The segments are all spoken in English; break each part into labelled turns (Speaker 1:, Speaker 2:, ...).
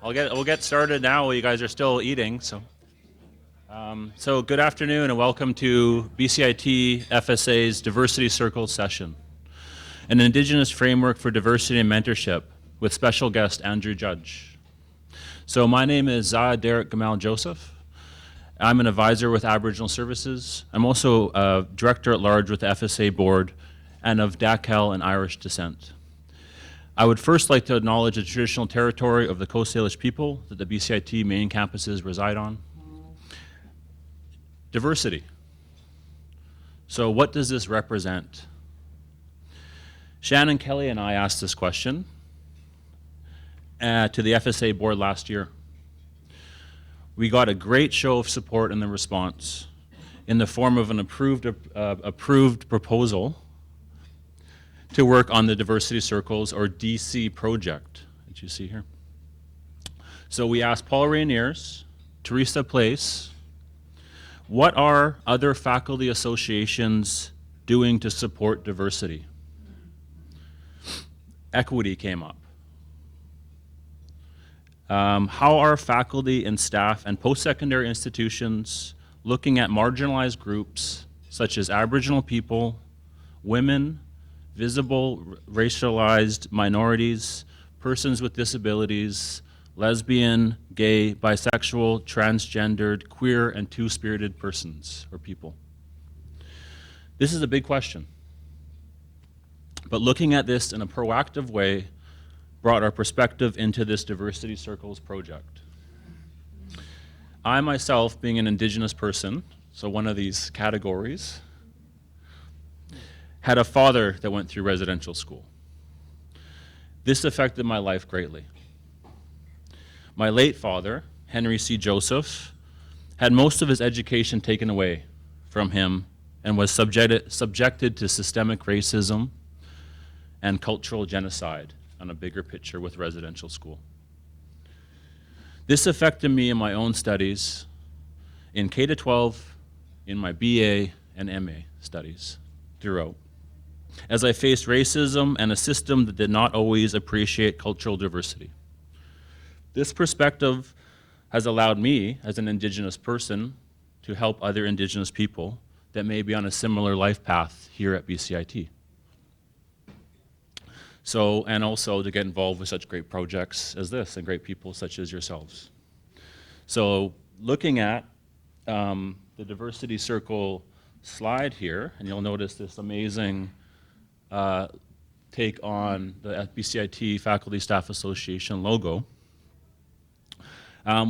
Speaker 1: We'll get started now while you guys are still eating. So good afternoon and welcome to BCIT FSA's Diversity Circle session, an Indigenous Framework for Diversity and Mentorship with special guest Andrew Judge. So my name is Zah Derek Gamal Joseph. I'm an advisor with Aboriginal Services. I'm also a director at large with the FSA board and of Dakel and Irish descent. I would first like to acknowledge the traditional territory of the Coast Salish people that the BCIT main campuses reside on. Diversity. So what does this represent? Shannon Kelly and I asked this question to the FSA board last year. We got a great show of support in the response in the form of an approved proposal to work on the Diversity Circles, or DC project, that you see here. So we asked Paul Rainiers, Teresa Place, what are other faculty associations doing to support diversity? Equity came up. How are faculty and staff and post-secondary institutions looking at marginalized groups such as Aboriginal people, women, visible racialized minorities, persons with disabilities, lesbian, gay, bisexual, transgendered, queer, and two-spirited persons or people? This is a big question. But looking at this in a proactive way brought our perspective into this Diversity Circles project. I myself, being an Indigenous person, so one of these categories, had a father that went through residential school. This affected my life greatly. My late father, Henry C. Joseph, had most of his education taken away from him and was subjected to systemic racism and cultural genocide on a bigger picture with residential school. This affected me in my own studies in K-12, in my BA and MA studies throughout, as I faced racism and a system that did not always appreciate cultural diversity. This perspective has allowed me, as an Indigenous person, to help other Indigenous people that may be on a similar life path here at BCIT. So, and also to get involved with such great projects as this and great people such as yourselves. So looking at the Diversity Circle slide here, and you'll notice this amazing take on the BCIT Faculty Staff Association logo.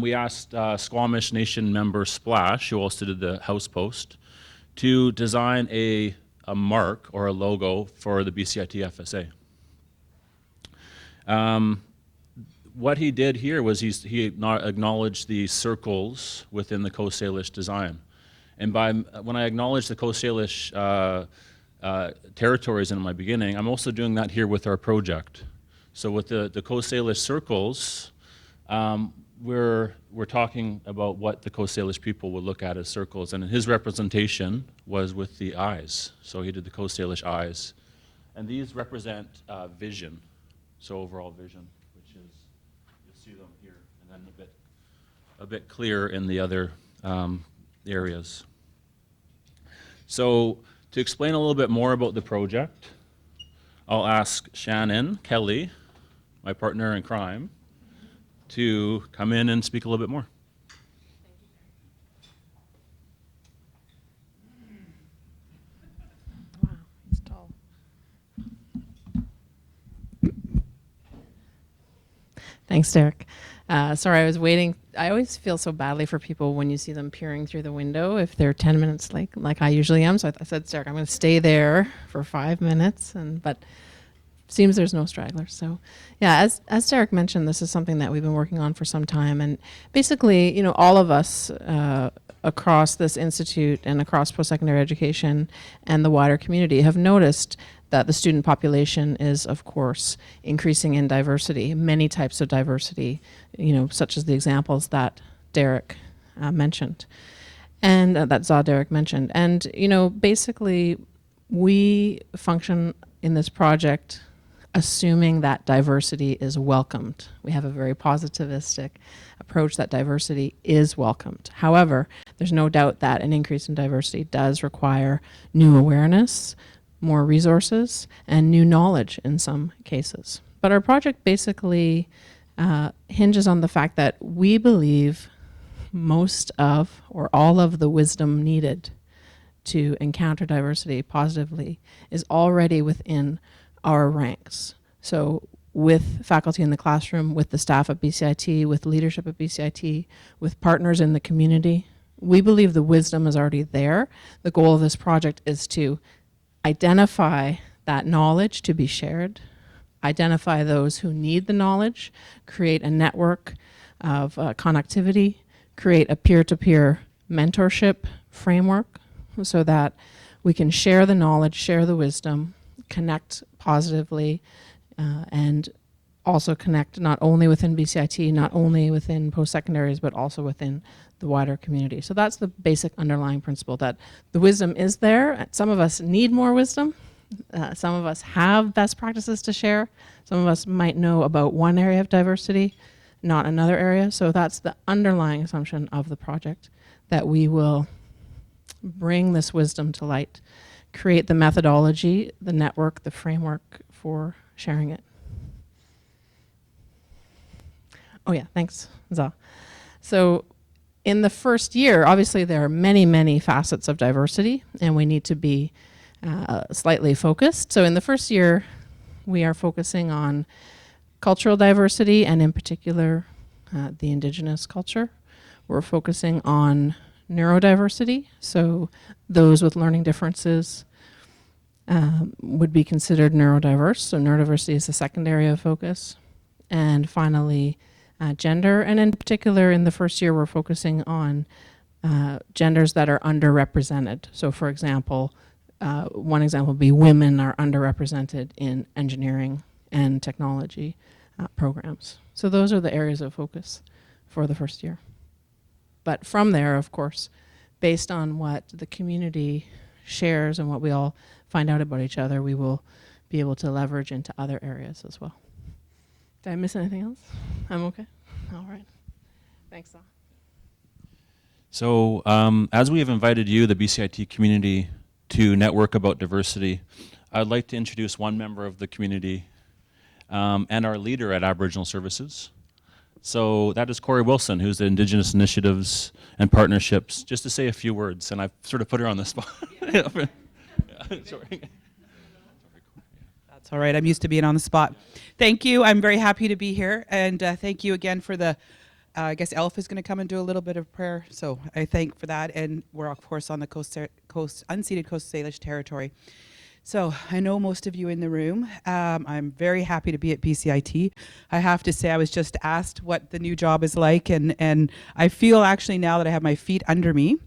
Speaker 1: We asked Squamish Nation member Splash, who also did the house post, to design a mark or a logo for the BCIT FSA. What he did here was he acknowledged the circles within the Coast Salish design. And when I acknowledged the Coast Salish territories in my beginning, I'm also doing that here with our project. So with the Coast Salish circles, we're talking about what the Coast Salish people would look at as circles, and his representation was with the eyes. So he did the Coast Salish eyes. And these represent vision. So overall vision, which is, you'll see them here, and then a bit clearer in the other areas. So to explain a little bit more about the project, I'll ask Shannon Kelly, my partner in crime, to come in and speak a little bit more.
Speaker 2: Thanks, Derek. Sorry, I was waiting. I always feel so badly for people when you see them peering through the window if they're 10 minutes late, like I usually am. So I said, Derek, I'm going to stay there for 5 minutes, but seems there's no stragglers. So yeah, as Derek mentioned, this is something that we've been working on for some time. And basically, all of us across this institute and across post-secondary education and the wider community have noticed that the student population is, of course, increasing in diversity, many types of diversity, such as the examples that Derek mentioned, and that Zah Derek mentioned. And, basically, we function in this project assuming that diversity is welcomed. We have a very positivistic approach that diversity is welcomed. However, there's no doubt that an increase in diversity does require new awareness, more resources, and new knowledge in some cases. But our project basically hinges on the fact that we believe most of or all of the wisdom needed to encounter diversity positively is already within our ranks. So with faculty in the classroom, with the staff at BCIT, with leadership at BCIT, with partners in the community, we believe the wisdom is already there. The goal of this project is to identify that knowledge to be shared, identify those who need the knowledge, create a network of connectivity, create a peer-to-peer mentorship framework so that we can share the knowledge, share the wisdom, connect positively, and also connect not only within BCIT, not only within post-secondaries, but also within the wider community. So that's the basic underlying principle, that the wisdom is there. Some of us need more wisdom. Some of us have best practices to share. Some of us might know about one area of diversity, not another area. So that's the underlying assumption of the project, that we will bring this wisdom to light, create the methodology, the network, the framework for sharing it. Oh yeah, thanks, Za. So in the first year, obviously there are many, many facets of diversity, and we need to be slightly focused. So in the first year, we are focusing on cultural diversity, and in particular, the Indigenous culture. We're focusing on neurodiversity, so those with learning differences would be considered neurodiverse. So neurodiversity is the second area of focus. And finally, gender, and in particular in the first year we're focusing on genders that are underrepresented. So for example, one example would be women are underrepresented in engineering and technology programs. So those are the areas of focus for the first year. But from there, of course, based on what the community shares and what we all find out about each other, we will be able to leverage into other areas as well. Did I miss anything else? I'm okay? All right. Thanks, Sal.
Speaker 1: So as we have invited you, the BCIT community, to network about diversity, I'd like to introduce one member of the community and our leader at Aboriginal Services. So that is Corey Wilson, who's the Indigenous Initiatives and Partnerships, just to say a few words, and I've sort of put her on the spot. Sorry.
Speaker 3: That's all right. I'm used to being on the spot. Thank you. I'm very happy to be here, and thank you again for the, I guess Elf is going to come and do a little bit of prayer, so I thank for that, and we're of course on the unceded Coast Salish territory. So I know most of you in the room. I'm very happy to be at BCIT. I have to say I was just asked what the new job is like, and I feel actually now that I have my feet under me,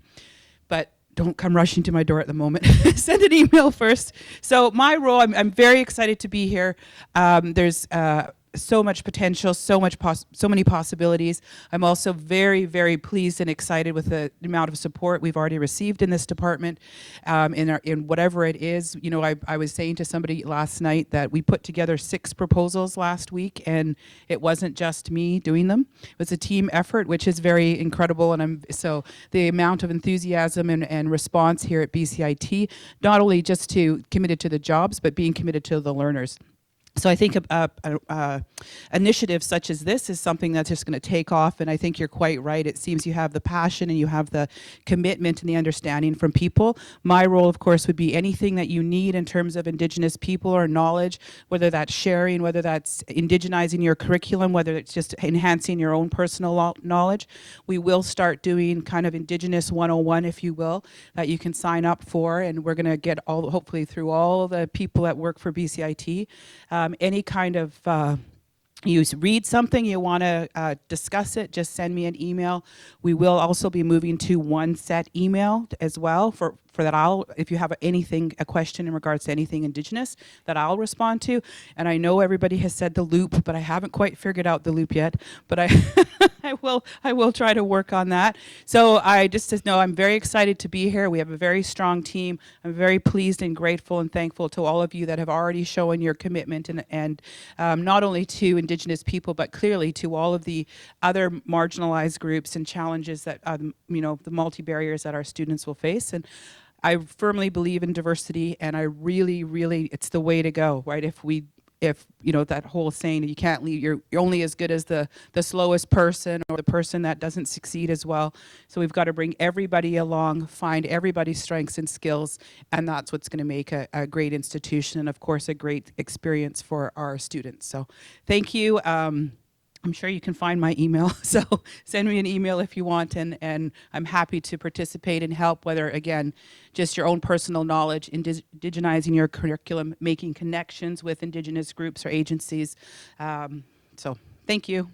Speaker 3: but don't come rushing to my door at the moment. Send an email first. So my role, I'm very excited to be here. There's so much potential, so many possibilities. I'm also very, very pleased and excited with the amount of support we've already received in this department, in whatever it is. You know, I was saying to somebody last night that we put together 6 proposals last week, and it wasn't just me doing them. It was a team effort, which is very incredible. And so the amount of enthusiasm and response here at BCIT, not only just committed to the jobs, but being committed to the learners. So I think initiatives such as this is something that's just going to take off, and I think you're quite right. It seems you have the passion and you have the commitment and the understanding from people. My role, of course, would be anything that you need in terms of Indigenous people or knowledge, whether that's sharing, whether that's indigenizing your curriculum, whether it's just enhancing your own personal knowledge. We will start doing kind of Indigenous 101, if you will, that you can sign up for, and we're going to get hopefully through all the people that work for BCIT. Any kind of you read something, you want to discuss it, just send me an email. We will also be moving to one set email as well for for that if you have a question in regards to anything Indigenous, that I'll respond to. And I know everybody has said the loop, but I haven't quite figured out the loop yet. But I will try to work on that. So I just know I'm very excited to be here. We have a very strong team. I'm very pleased and grateful and thankful to all of you that have already shown your commitment and not only to Indigenous people, but clearly to all of the other marginalized groups and challenges that, the multi-barriers that our students will face. And I firmly believe in diversity, and I really, really, it's the way to go, right? If that whole saying that you can't leave, you're only as good as the slowest person or the person that doesn't succeed as well. So we've got to bring everybody along, find everybody's strengths and skills, and that's what's going to make a great institution and, of course, a great experience for our students. So thank you. I'm sure you can find my email, so send me an email if you want, and I'm happy to participate and help, whether, again, just your own personal knowledge, indigenizing your curriculum, making connections with Indigenous groups or agencies. So thank you.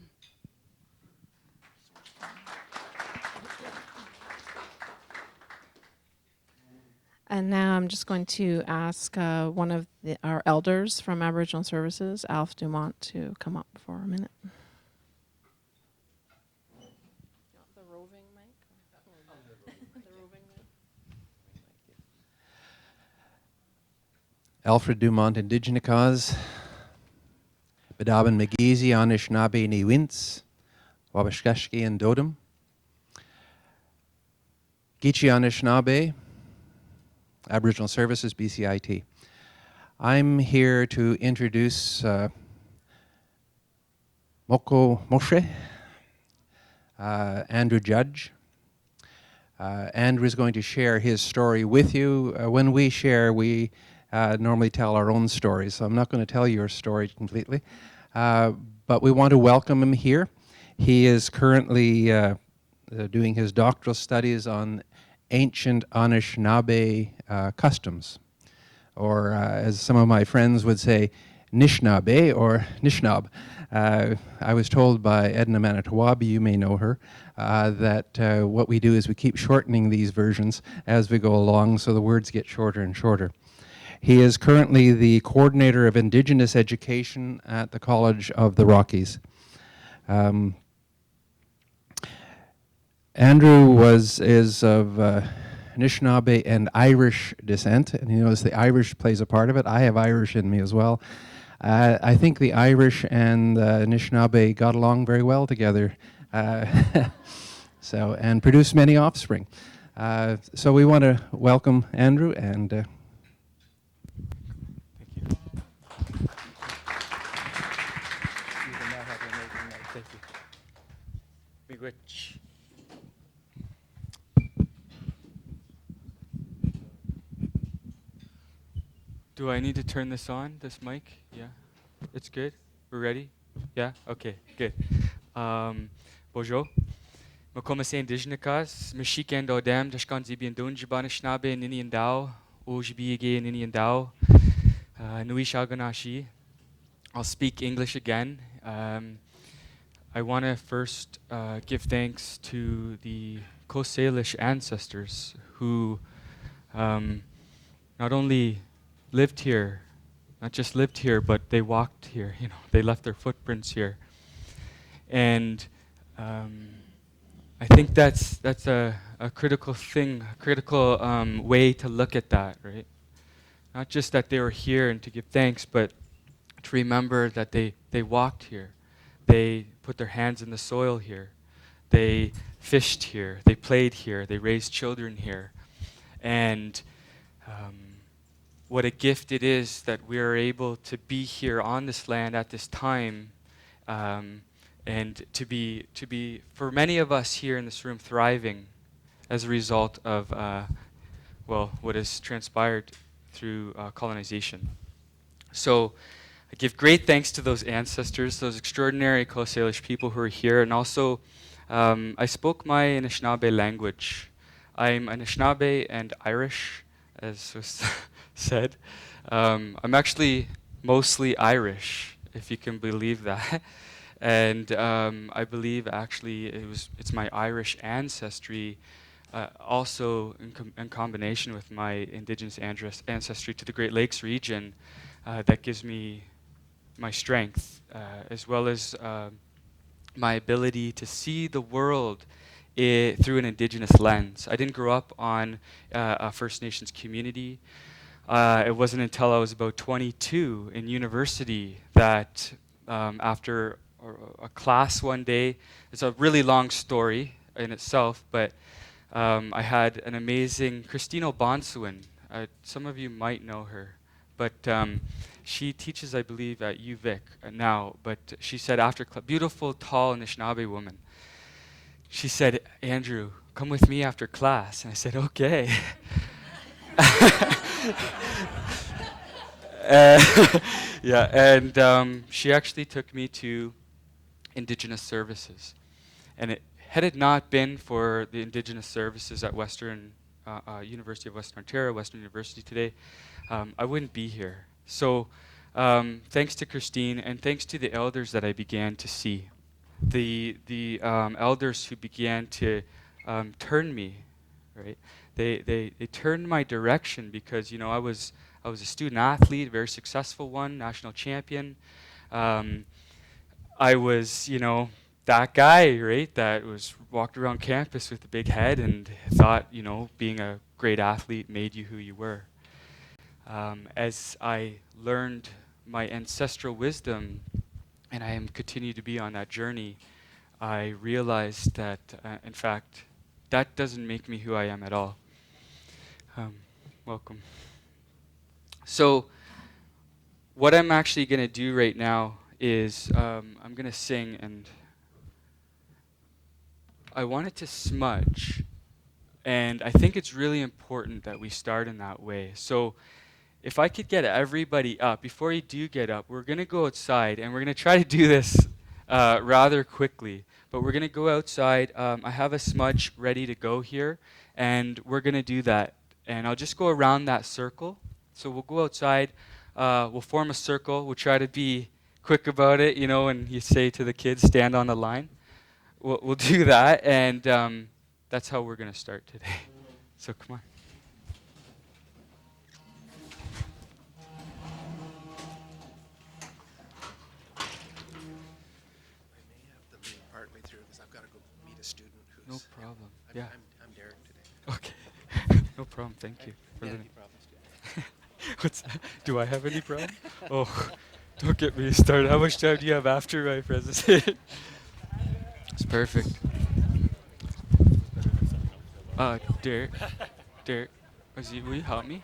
Speaker 2: And now I'm just going to ask one of our elders from Aboriginal Services, Alf Dumont, to come up for a minute.
Speaker 4: Alfred Dumont, Indigenicause, Bedaben Megizi, Anishinaabe ni Wins, Wabashkashki and Dodum, Gichi Anishinaabe, Aboriginal Services, BCIT. I'm here to introduce Mko Mose, Andrew Judge. Andrew is going to share his story with you. When we share, we normally tell our own stories, so I'm not going to tell your story completely. But we want to welcome him here. He is currently doing his doctoral studies on ancient Anishinaabe customs, or as some of my friends would say, Nishnaabe or Nishnab. I was told by Edna Manitowabi, you may know her, that what we do is we keep shortening these versions as we go along, so the words get shorter and shorter. He is currently the coordinator of Indigenous education at the College of the Rockies. Andrew is of Anishinaabe and Irish descent, and he knows the Irish plays a part of it. I have Irish in me as well. I think the Irish and Anishinaabe got along very well together, and produced many offspring. So we want to welcome Andrew and.
Speaker 5: Do I need to turn this on, this mic? Yeah, it's good. We're ready? Yeah, okay, good. Bonjour. Mko Mose Indigenicause, Mishikan Dodam, Dashkan Zibian Dun Jibana Shnabe, Ninian Dao, Ojibige Ninian Dao, Nui Shaganashi. I'll speak English again. I want to first give thanks to the Coast Salish ancestors who not only lived here, not just lived here, but they walked here. They left their footprints here, and I think that's a critical thing, a critical way to look at that, right? Not just that they were here and to give thanks, but to remember that they walked here, they put their hands in the soil here, they fished here, they played here, they raised children here, and what a gift it is that we are able to be here on this land at this time, and to be for many of us here in this room thriving as a result of what has transpired through colonization. So I give great thanks to those ancestors, those extraordinary Coast Salish people who are here, and also I spoke my Anishinaabe language. I'm Anishinaabe and Irish, as was said. I'm actually mostly Irish, if you can believe that. And I believe actually it's my Irish ancestry also in combination with my Indigenous ancestry to the Great Lakes region, that gives me my strength, as well as my ability to see the world through an Indigenous lens. I didn't grow up on a First Nations community. It wasn't until I was about 22 in university that after a class one day, it's a really long story in itself, but I had an amazing Christine O'Bonsawin. Some of you might know her, but she teaches, I believe, at UVic now, but she said after beautiful, tall Anishinaabe woman. She said, Andrew, come with me after class. And I said, okay. Yeah, and she actually took me to Indigenous Services. And had it not been for the Indigenous Services at University of Western Ontario, Western University today, I wouldn't be here. So thanks to Christine and thanks to the elders that I began to see, the elders who began to turn me, right? They turned my direction because, you know, I was a student athlete, a very successful one, national champion. I was, you know, that guy, right, that was walked around campus with a big head and thought, you know, being a great athlete made you who you were. As I learned my ancestral wisdom, and I am continue to be on that journey, I realized that, in fact, that doesn't make me who I am at all. Welcome. So, what I'm actually going to do right now is I'm going to sing, and I wanted to smudge, and I think it's really important that we start in that way. So, if I could get everybody up, before you do get up, we're going to go outside, and we're going to try to do this rather quickly. But we're going to go outside. I have a smudge ready to go here, and we're going to do that. And I'll just go around that circle. So we'll go outside. We'll form a circle. We'll try to be quick about it, you know, and you say to the kids, stand on the line. We'll do that, and that's how we're going to start today. So come on. No problem. Yeah.
Speaker 4: I'm Derek today.
Speaker 5: Okay. No problem. Thank you. For
Speaker 4: Any
Speaker 5: letting-
Speaker 4: problems?
Speaker 5: What's that? Do I have any problem? Oh, don't get me started. How much time do you have after my presentation? It's perfect. Derek, will you help me?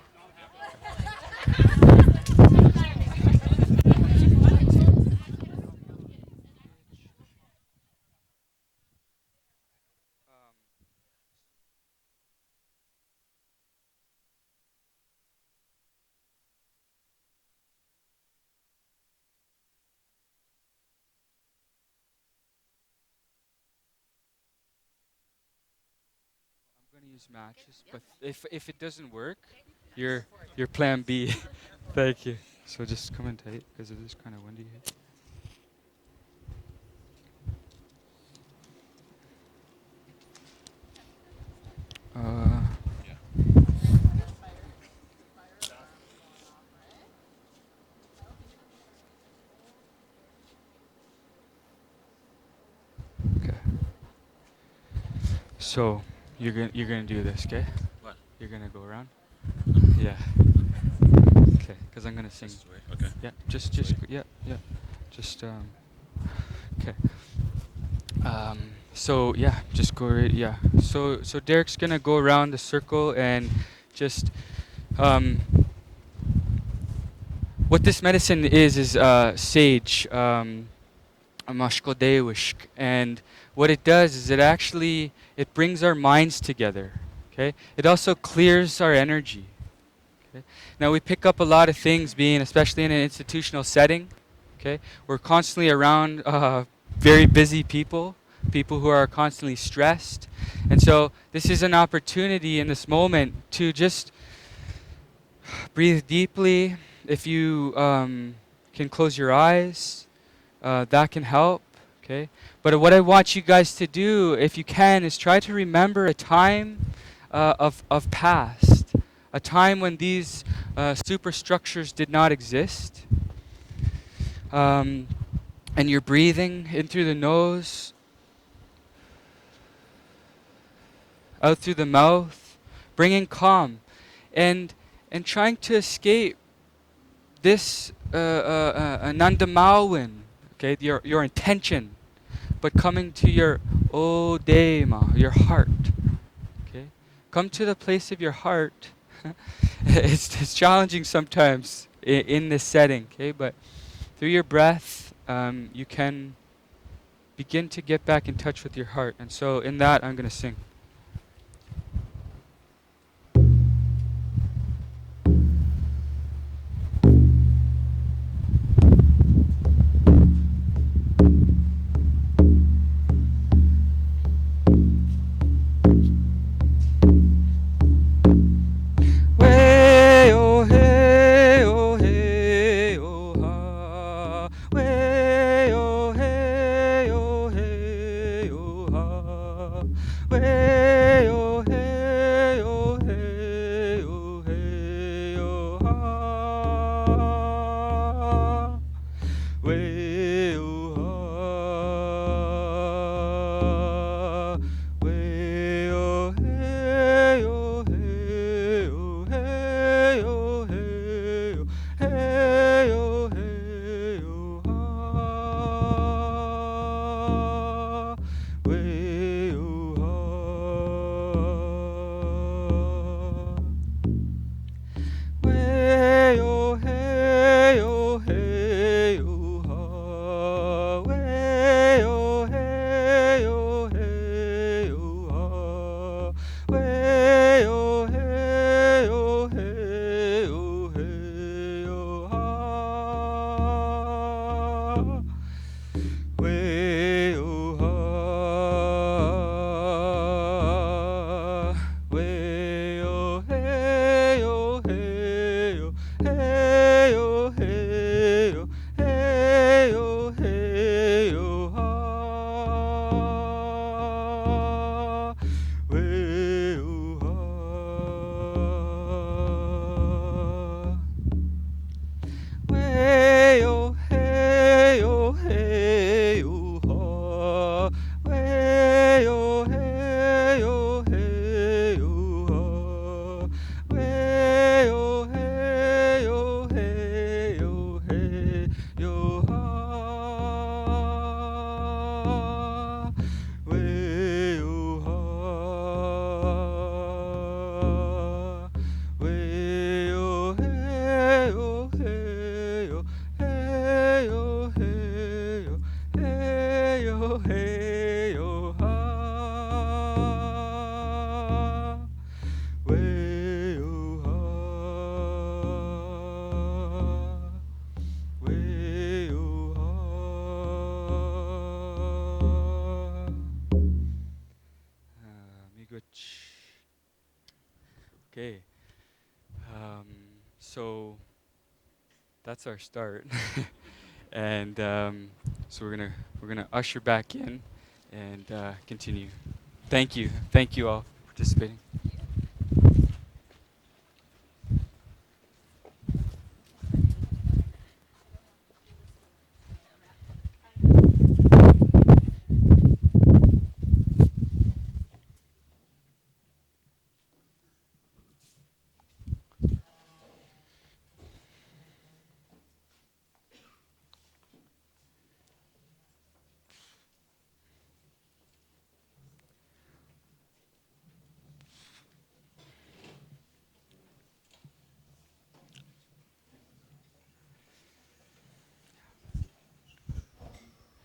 Speaker 5: I'm gonna use matches, but if it doesn't work, your plan B. Thank you. So just come in tight because it is kind of windy here. Okay. So you're gonna do this, okay?
Speaker 1: What?
Speaker 5: You're gonna go around. Yeah. Okay. Because I'm gonna sing.
Speaker 1: This way. Okay.
Speaker 5: Yeah. Just yeah. Just Okay. So yeah, just go right. Yeah. So Derek's gonna go around the circle and just what this medicine is sage, amashkodewishk, and what it does is it brings our minds together. Okay. It also clears our energy. Okay. Now we pick up a lot of things, especially in an institutional setting. Okay. We're constantly around very busy people who are constantly stressed, and so this is an opportunity in this moment to just breathe deeply. If you can close your eyes, that can help. Okay. But what I want you guys to do, if you can, is try to remember a time of past, a time when these superstructures did not exist. And you're breathing in through the nose, out through the mouth, bringing calm, and trying to escape this nandamawin, okay, your intention, but coming to your odema, your heart, okay. Come to the place of your heart. It's challenging sometimes in this setting, okay, but through your breath, you can begin to get back in touch with your heart. And so in that, I'm going to sing. Way, oh, hey, oh, hey, oh, ha. Way, oh, hey, oh, hey, oh, ha. Way, oh, hey, oh, hey, oh, hey, oh, ha. Way, oh, ha. Way, oh, hey, oh, hey, oh, hey, oh, hey, oh, hey, oh, hey, oh, ha. Way, oh, ha. Way, oh, hey, oh, hey, oh, ha. Way, oh, hey, oh, hey, oh, ha. Way, oh, hey, oh, hey, oh, hey, oh, ha. Way, oh, ha. Way, oh, hey, oh, hey, oh, hey, oh, hey, oh, hey, oh, hey, oh, ha. Way, oh, ha. Way, oh, hey, oh, hey, oh, ha. Way, oh, hey, oh, hey, oh, ha. Way, oh, hey, oh, hey, oh, hey, oh, ha. Way, oh, ha. Way, oh, hey, oh, hey, oh, hey, oh, hey, oh, hey, oh, hey, oh, ha. Way, oh, ha. Way, oh, ha. Miigwech. Okay. So that's our start, and so we're gonna usher back in and continue. Thank you all for participating.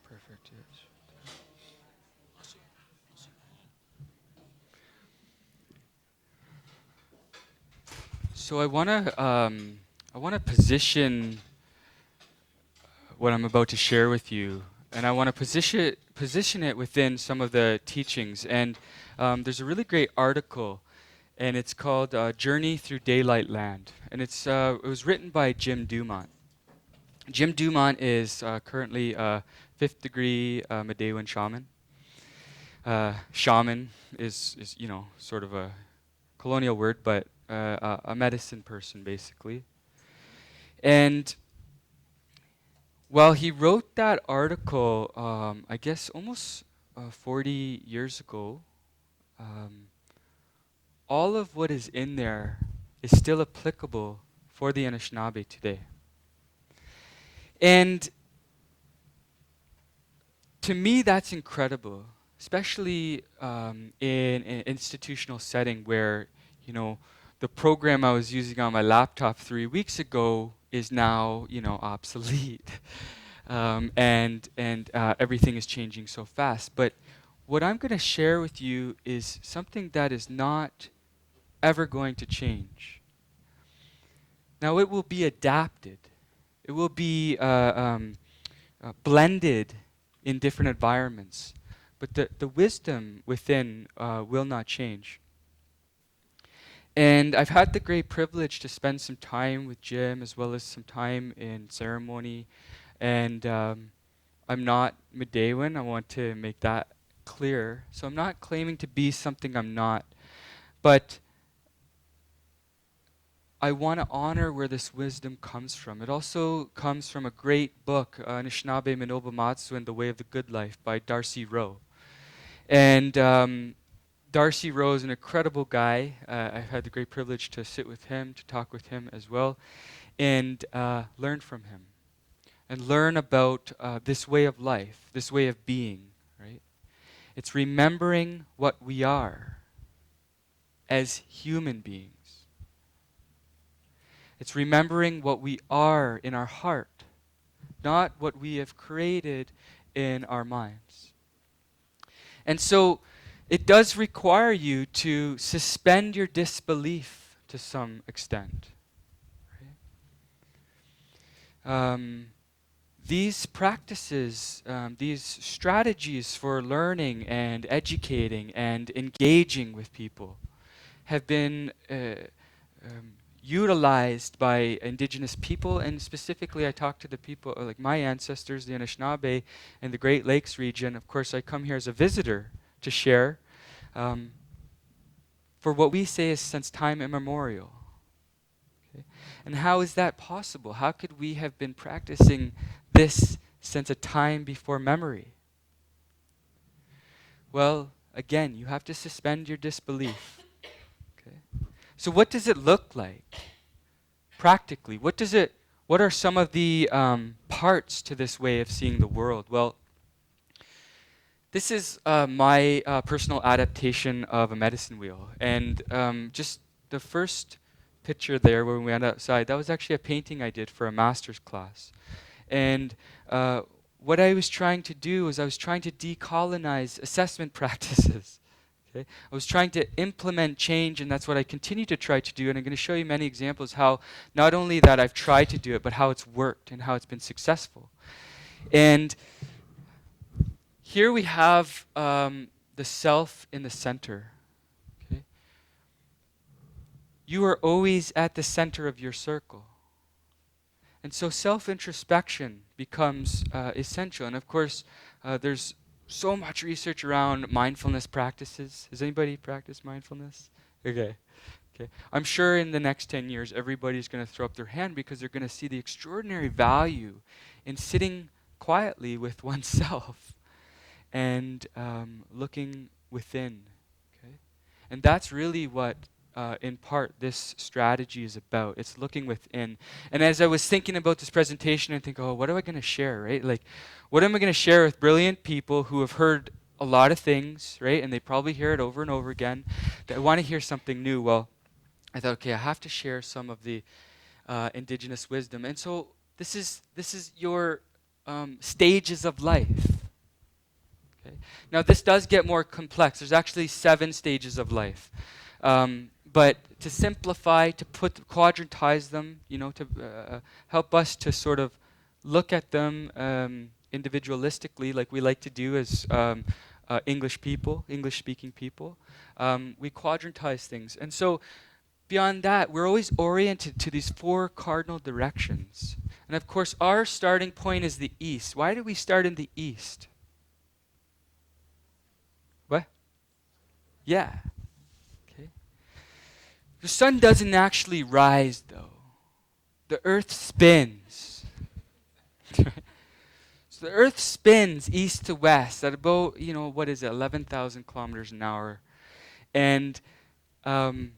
Speaker 5: Perfect. Yes. So I wanna position what I'm about to share with you, and I want to position it within some of the teachings. And there's a really great article, and it's called "Journey Through Daylight Land," and it was written by Jim Dumont. Jim Dumont is currently a 5th degree Medewan shaman. Shaman is sort of a colonial word, but a medicine person, basically. And well, he wrote that article, I guess almost 40 years ago. All of what is in there is still applicable for the Anishinaabe today. And to me, that's incredible, especially in an institutional setting where, you know, the program I was using on my laptop 3 weeks ago is now, you know, obsolete. And everything is changing so fast. But what I'm going to share with you is something that is not ever going to change. Now, it will be adapted. It will be blended in different environments. But the wisdom within will not change. And I've had the great privilege to spend some time with Jim as well as some time in ceremony. And I'm not Medewan. I want to make that clear. So I'm not claiming to be something I'm not. But I want to honor where this wisdom comes from. It also comes from a great book, Anishinaabe Minoba Matsu and the Way of the Good Life by Darcy Rowe. And Darcy Rowe is an incredible guy. I've had the great privilege to sit with him, to talk with him as well, and learn from him. And learn about this way of life, this way of being, right? It's remembering what we are as human beings. It's remembering what we are in our heart, not what we have created in our minds. And so it does require you to suspend your disbelief to some extent. Right? These practices, these strategies for learning and educating and engaging with people have been utilized by Indigenous people, and specifically I talk to the people, like my ancestors, the Anishinaabe, in the Great Lakes region. Of course, I come here as a visitor to share for what we say is since time immemorial. Okay? And how is that possible? How could we have been practicing this since a time before memory? Well, again, you have to suspend your disbelief. Okay? So what does it look like practically? What are some of the parts to this way of seeing the world? Well, this is my personal adaptation of a medicine wheel. And just the first picture there when we went outside, that was actually a painting I did for a master's class. And what I was trying to do is I was trying to decolonize assessment practices. Okay? I was trying to implement change, and that's what I continue to try to do. And I'm going to show you many examples how not only that I've tried to do it, but how it's worked and how it's been successful. And here we have the self in the center. Okay? You are always at the center of your circle. And so self-introspection becomes essential. And of course, there's so much research around mindfulness practices. Has anybody practiced mindfulness? Okay. I'm sure in the next 10 years, everybody's going to throw up their hand because they're going to see the extraordinary value in sitting quietly with oneself and looking within. Okay? And that's really what in part this strategy is about. It's looking within. And as I was thinking about this presentation, I think, oh, what am I going to share, right? Like, what am I going to share with brilliant people who have heard a lot of things, right? And they probably hear it over and over again. They want to hear something new. Well, I thought, okay, I have to share some of the Indigenous wisdom. And so this is your stages of life. Okay? Now, this does get more complex. There's actually 7 stages of life. But to simplify, to quadrantize them, to help us to sort of look at them individualistically, like we like to do as English-speaking people, we quadrantize things. And so beyond that, we're always oriented to these 4 cardinal directions. And of course, our starting point is the east. Why do we start in the east? What? Yeah. Okay. The sun doesn't actually rise, though. The earth spins. So the earth spins east to west at about, 11,000 kilometers an hour. And I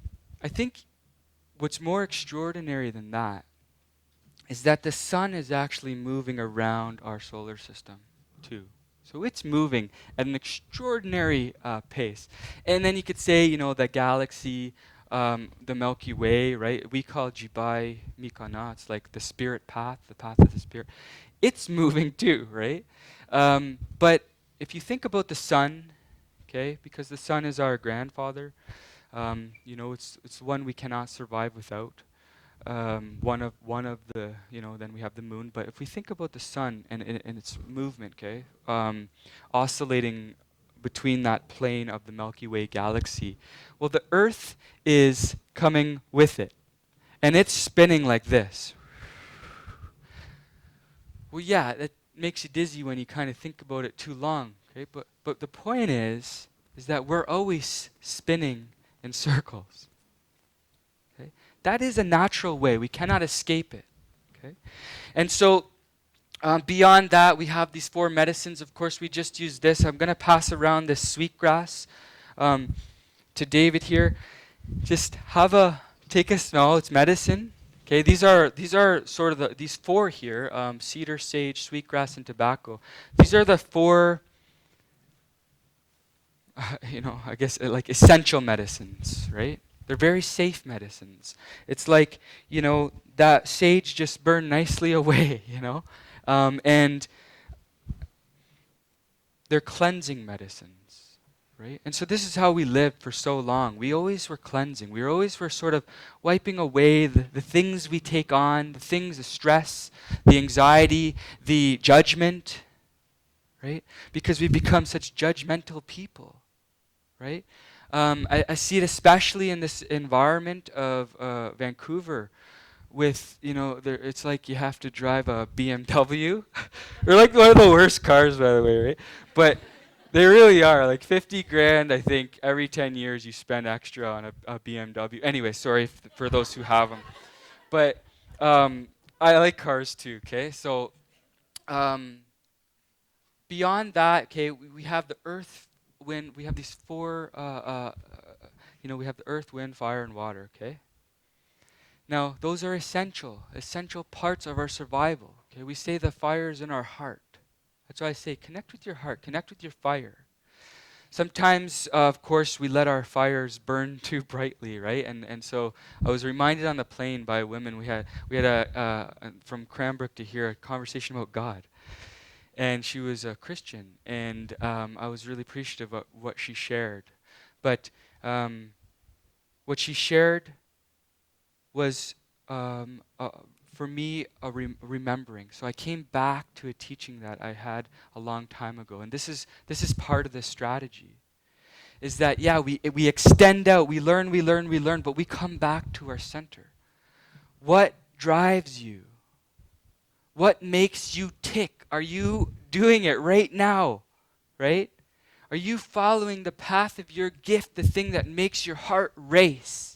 Speaker 5: think what's more extraordinary than that is that the sun is actually moving around our solar system, too. So it's moving at an extraordinary pace. And then you could say, the galaxy, the Milky Way, right? We call Jibai Mikana. It's like the spirit path, the path of the spirit. It's moving too, right? But if you think about the sun, okay, because the sun is our grandfather, it's one we cannot survive without. One of the, then we have the moon. But if we think about the sun and its movement, okay, oscillating between that plane of the Milky Way galaxy, well, the Earth is coming with it, and it's spinning like this. Well, yeah, that makes you dizzy when you kind of think about it too long, okay? But the point is that we're always spinning in circles. Okay? That is a natural way. We cannot escape it. Okay? And so beyond that, we have these 4 medicines. Of course, we just used this. I'm going to pass around this sweetgrass to David here. Just take a smell. It's medicine. Okay, these are sort of these 4 here: cedar, sage, sweetgrass, and tobacco. These are the 4, I guess like essential medicines, right? They're very safe medicines. It's like, that sage just burned nicely away, and they're cleansing medicines. Right? And so this is how we lived for so long. We always were cleansing. We always were sort of wiping away the things we take on, the stress, the anxiety, the judgment, right? Because we become such judgmental people, right? I see it especially in this environment of Vancouver with, it's like you have to drive a BMW. They're like one of the worst cars, by the way, right? But they really are. Like 50 grand, I think, every 10 years you spend extra on a BMW. Anyway, sorry for those who have them. But I like cars too, okay? So beyond that, okay, we have the earth, wind. We have these 4, we have the earth, wind, fire, and water, okay? Now, those are essential parts of our survival, okay? We say the fire is in our heart. That's why I say connect with your heart, connect with your fire. Sometimes, of course, we let our fires burn too brightly, right? And so I was reminded on the plane by women. We had from Cranbrook to here a conversation about God, and she was a Christian, and I was really appreciative of what she shared. But what she shared was for me, remembering. So I came back to a teaching that I had a long time ago. And this is part of the strategy. Is that, we extend out, we learn, but we come back to our center. What drives you? What makes you tick? Are you doing it right now? Right? Are you following the path of your gift, the thing that makes your heart race?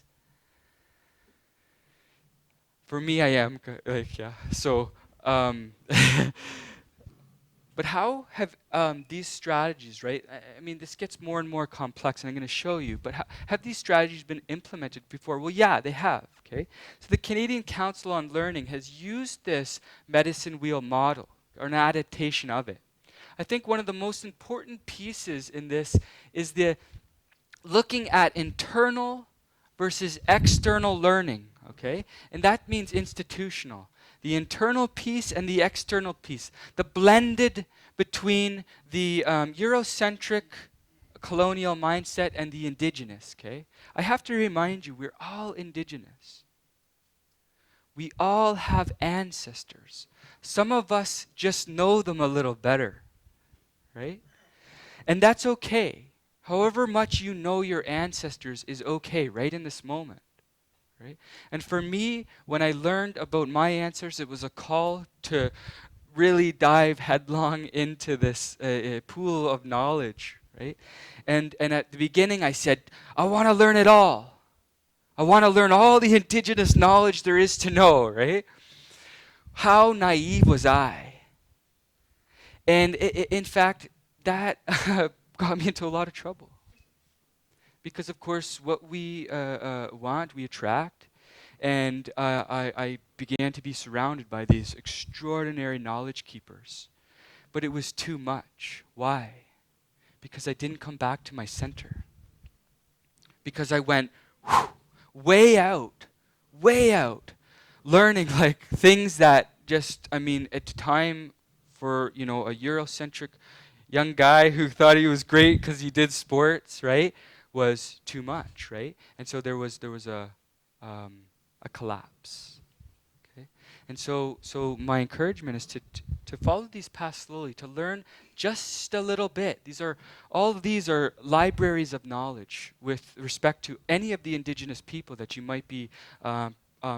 Speaker 5: For me, I am, So, but how have these strategies, right? I mean, this gets more and more complex, and I'm going to show you. But have these strategies been implemented before? Well, yeah, they have, okay? So the Canadian Council on Learning has used this medicine wheel model, or an adaptation of it. I think one of the most important pieces in this is the looking at internal versus external learning. Okay? And that means institutional. The internal piece and the external piece. The blended between the Eurocentric colonial mindset and the indigenous. Okay? I have to remind you, we're all indigenous. We all have ancestors. Some of us just know them a little better. Right? And that's okay. However much you know your ancestors is okay right in this moment. Right? And for me, when I learned about my answers, it was a call to really dive headlong into this pool of knowledge. Right? And at the beginning, I said, I want to learn it all. I want to learn all the indigenous knowledge there is to know, right? How naive was I? And in fact, that got me into a lot of trouble. Because, of course, what we want, we attract. And I began to be surrounded by these extraordinary knowledge keepers. But it was too much. Why? Because I didn't come back to my center. Because I went way out, learning like things that just, I mean, at the time for, a Eurocentric young guy who thought he was great because he did sports, right, was too much, right? And so there was a collapse. Okay? And so my encouragement is to follow these paths slowly, to learn just a little bit. All of these are libraries of knowledge with respect to any of the indigenous people that you might be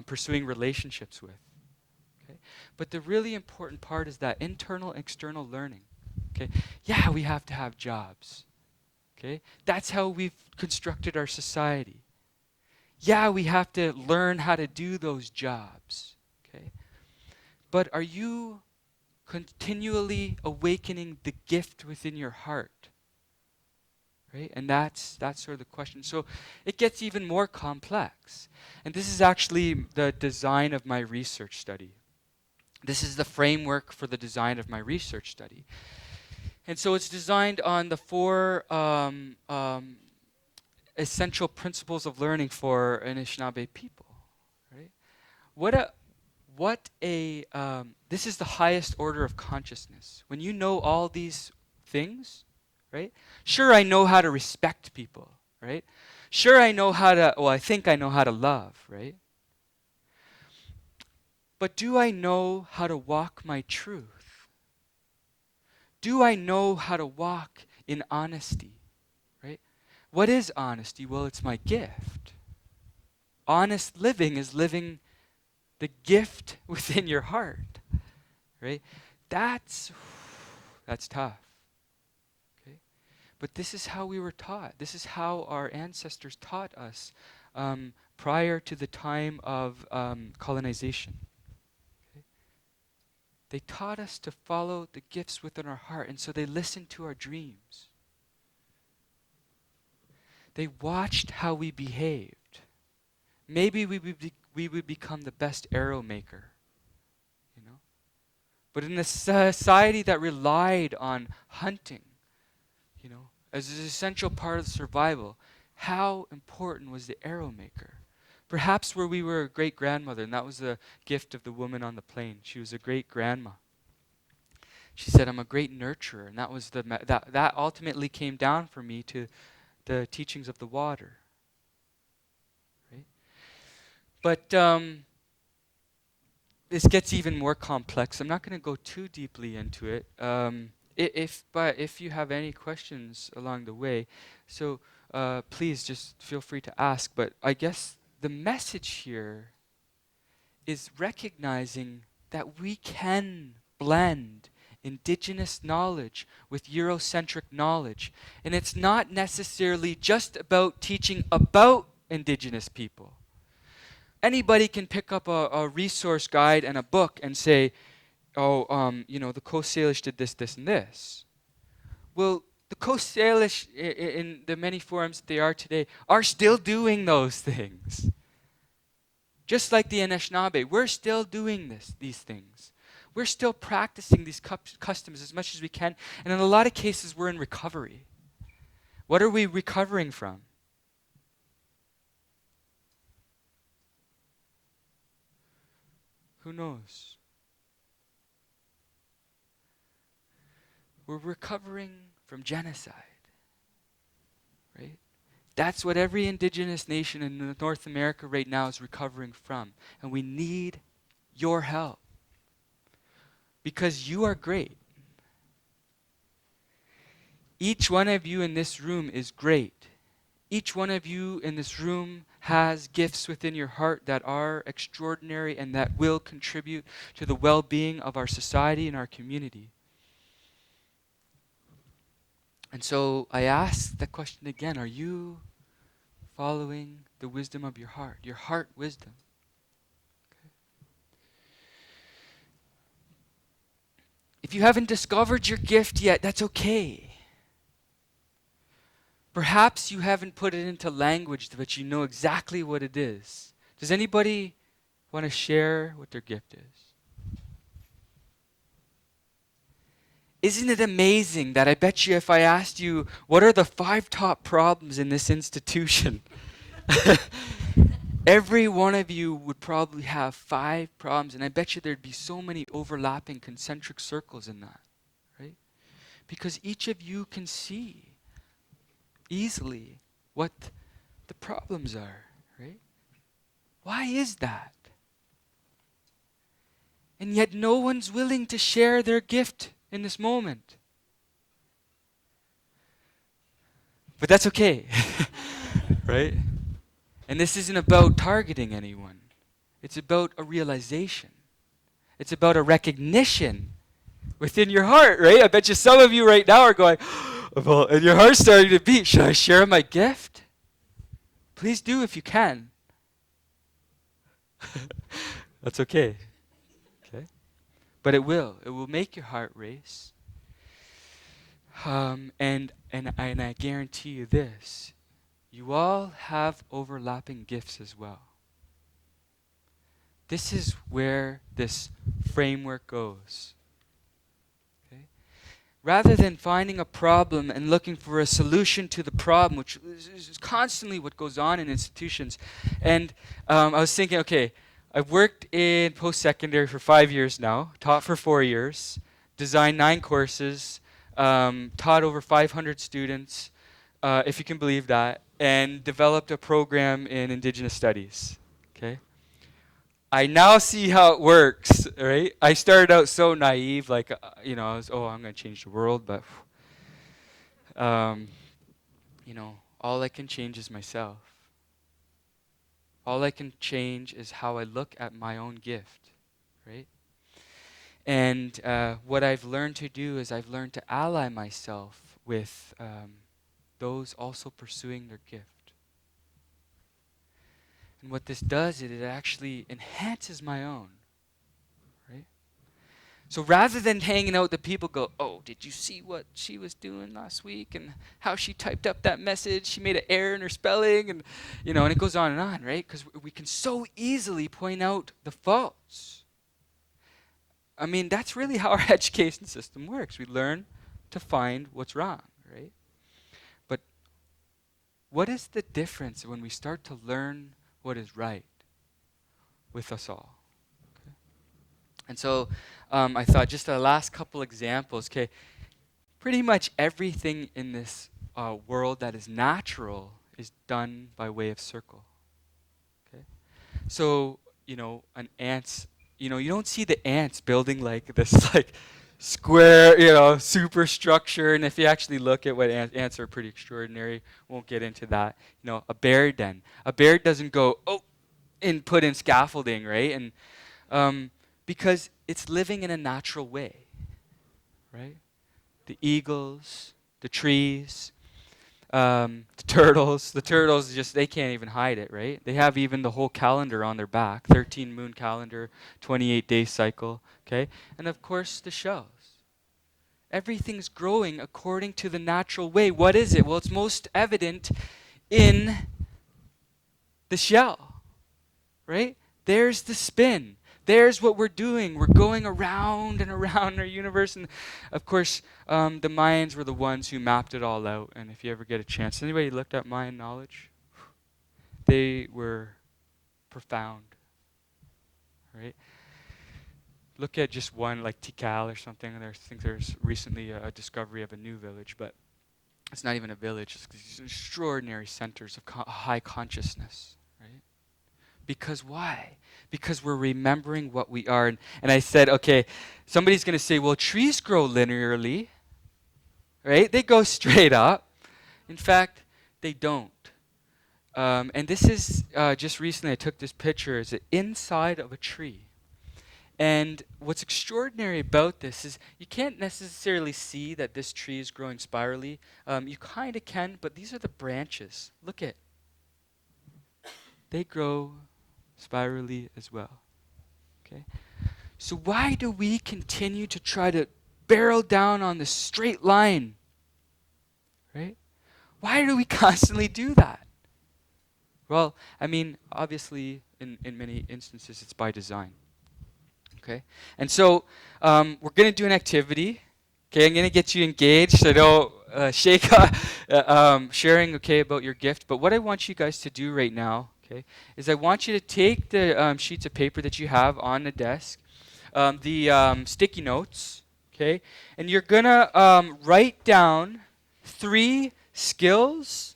Speaker 5: pursuing relationships with. Okay? But the really important part is that internal, external learning. Okay? Yeah, we have to have jobs. Okay? That's how we've constructed our society. Yeah, we have to learn how to do those jobs. Okay? But are you continually awakening the gift within your heart? Right? And that's sort of the question. So it gets even more complex. And this is actually the design of my research study. This is the framework for the design of my research study. And so it's designed on the 4 essential principles of learning for Anishinaabe people. Right? This is the highest order of consciousness. When you know all these things, right? Sure, I know how to respect people, right? Sure, I think I know how to love, right? But do I know how to walk my truth? Do I know how to walk in honesty, right? What is honesty? Well, it's my gift. Honest living is living the gift within your heart, right? That's tough, okay? But this is how we were taught. This is how our ancestors taught us prior to the time of colonization. Okay? They taught us to follow the gifts within our heart, and so they listened to our dreams. They watched how we behaved. Maybe we would become the best arrow maker, But in a society that relied on hunting, as an essential part of survival, how important was the arrow maker? Perhaps where we were a great grandmother, and that was the gift of the woman on the plain. She was a great grandma. She said, "I'm a great nurturer," and that was that ultimately came down for me to the teachings of the water. But this gets even more complex. I'm not going to go too deeply into it. But if you have any questions along the way, so please just feel free to ask. But I guess the message here is recognizing that we can blend indigenous knowledge with Eurocentric knowledge. And it's not necessarily just about teaching about indigenous people. Anybody can pick up a resource guide and a book and say, the Coast Salish did this, this, and this. Well, the Coast Salish, in the many forms they are today, are still doing those things. Just like the Anishinaabe, we're still doing these things. We're still practicing these customs as much as we can, and in a lot of cases, we're in recovery. What are we recovering from? Who knows? We're recovering from genocide, right? That's what every indigenous nation in North America right now is recovering from. And we need your help. Because you are great. Each one of you in this room is great. Each one of you in this room has gifts within your heart that are extraordinary and that will contribute to the well-being of our society and our community. And so I ask the question again, are you following the wisdom of your heart wisdom. Okay? If you haven't discovered your gift yet, that's okay. Perhaps you haven't put it into language, but you know exactly what it is. Does anybody want to share what their gift is? Isn't it amazing that I bet you if I asked you, what are the 5 top problems in this institution? Every one of you would probably have 5 problems, and I bet you there'd be so many overlapping concentric circles in that, right? Because each of you can see easily what the problems are, right? Why is that? And yet no one's willing to share their gift in this moment. But that's okay, right? And this isn't about targeting anyone. It's about a realization. It's about a recognition within your heart, right? I bet you some of you right now are going, well, and your heart's starting to beat. Should I share my gift? Please do if you can. That's okay. Okay? But it will. It will make your heart race. And I guarantee you this. You all have overlapping gifts as well. This is where this framework goes. Rather than finding a problem and looking for a solution to the problem, which is constantly what goes on in institutions. And I was thinking, okay, I've worked in post-secondary for 5 years now, taught for 4 years, designed 9 courses, taught over 500 students, if you can believe that, and developed a program in Indigenous studies, okay? I now see how it works, right? I started out so naive, like, I was, I'm going to change the world, but, all I can change is myself. All I can change is how I look at my own gift, right? And what I've learned to do is I've learned to ally myself with those also pursuing their gift. And what this does is it actually enhances my own, right? So rather than hanging out with the people go, oh, did you see what she was doing last week and how she typed up that message? She made an error in her spelling and, and it goes on and on, right? Because we can so easily point out the faults. I mean, that's really how our education system works. We learn to find what's wrong, right? But what is the difference when we start to learn what is right with us all? Okay. And so I thought just the last couple examples, okay, pretty much everything in this world that is natural is done by way of circle. Okay. So, an ant's, you don't see the ants building like this like square, superstructure. And if you actually look at what ants are pretty extraordinary, won't get into that. A bear den. A bear doesn't go, and put in scaffolding, right? And because it's living in a natural way, right? The eagles, the trees, the turtles just, they can't even hide it, right? They have even the whole calendar on their back, 13 moon calendar, 28 day cycle, okay? And of course the shells. Everything's growing according to the natural way. What is it? Well, it's most evident in the shell, right? There's the spin. There's what we're doing. We're going around and around our universe. And of course, the Mayans were the ones who mapped it all out. And if you ever get a chance, anybody looked at Mayan knowledge? They were profound, right? Look at just one, like Tikal or something. I think there's recently a discovery of a new village, but it's not even a village. It's these extraordinary centers of high consciousness, right? Because why? Because we're remembering what we are. And I said, okay, somebody's going to say, well, trees grow linearly, right? They go straight up. In fact, they don't. And this is just recently I took this picture. It's the inside of a tree. And what's extraordinary about this is you can't necessarily see that this tree is growing spirally. You kind of can, but these are the branches. Look at. they grow spirally as well. Okay? So why do we continue to try to barrel down on the straight line? Right? Why do we constantly do that? Well, I mean, obviously, in many instances, it's by design. Okay? And so we're going to do an activity. Okay, I'm going to get you engaged. So don't shake sharing, okay, about your gift. But what I want you guys to do right now, okay, is I want you to take the sheets of paper that you have on the desk, the sticky notes, okay, and you're going to write down 3 skills,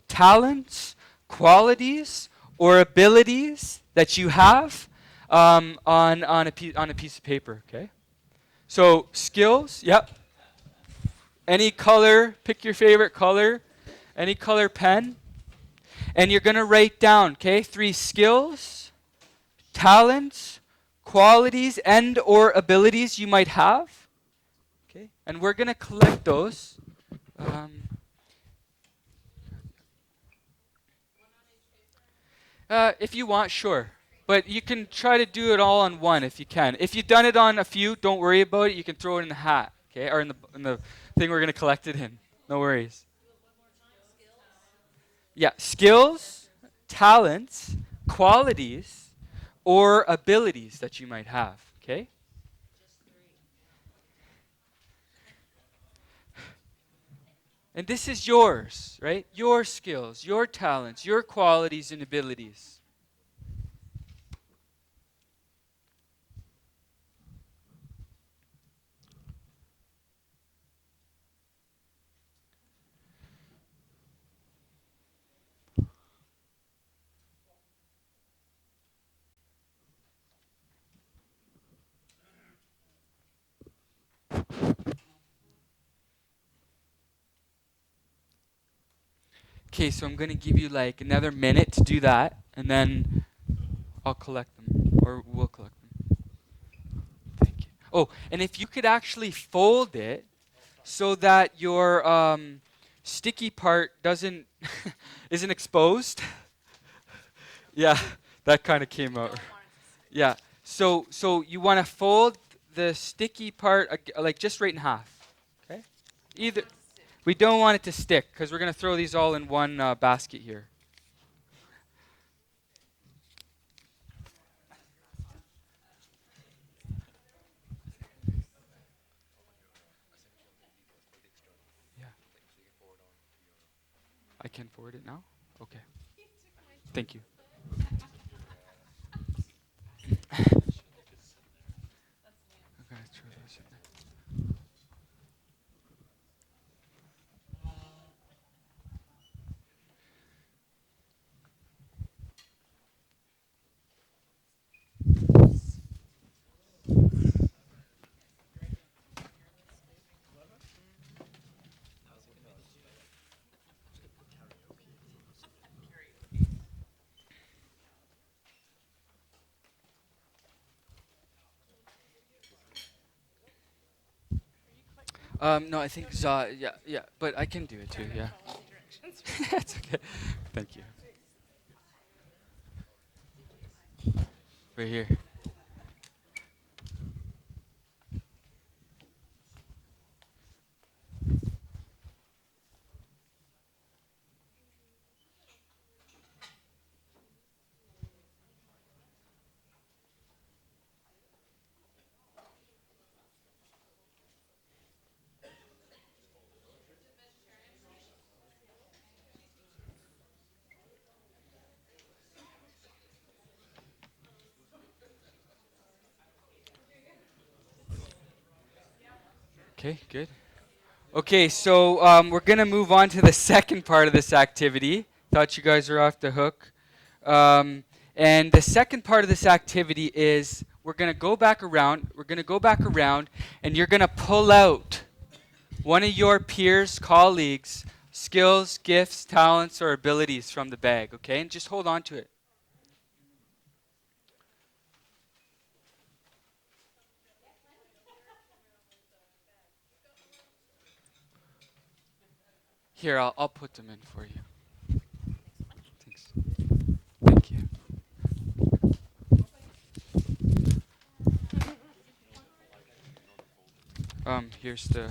Speaker 5: talents, qualities, or abilities that you have on a piece of paper, okay? So skills, yep. Any color, pick your favorite color, any color pen. And you're going to write down, okay, 3 skills, talents, qualities, and or abilities you might have. Okay? And we're going to collect those. If you want, sure. But you can try to do it all on one if you can. If you've done it on a few, don't worry about it. You can throw it in the hat, okay, or in the thing we're going to collect it in. No worries. Yeah, skills, talents, qualities, or abilities that you might have, okay? And this is yours, right? Your skills, your talents, your qualities and abilities. Okay, so I'm going to give you like another minute to do that, and then I'll collect them, or we'll collect them. Thank you. Oh, and if you could actually fold it so that your sticky part doesn't isn't exposed. Yeah, that kind of came out. Yeah. So you want to fold the sticky part like just right in half. Okay? Either we don't want it to stick because we're going to throw these all in one basket here. Yeah. I can forward it now? Okay. Thank you. I'm gonna throw those in there. No, I think yeah, but I can do it too, yeah. It's okay. Thank you. Right here. Okay, good. Okay, so we're going to move on to the second part of this activity. Thought you guys were off the hook. And the second part of this activity is we're going to go back around. We're going to go back around, and you're going to pull out one of your peers, colleagues, skills, gifts, talents, or abilities from the bag, okay? And just hold on to it. Here, I'll put them in for you. Thanks. Thank you. here's the.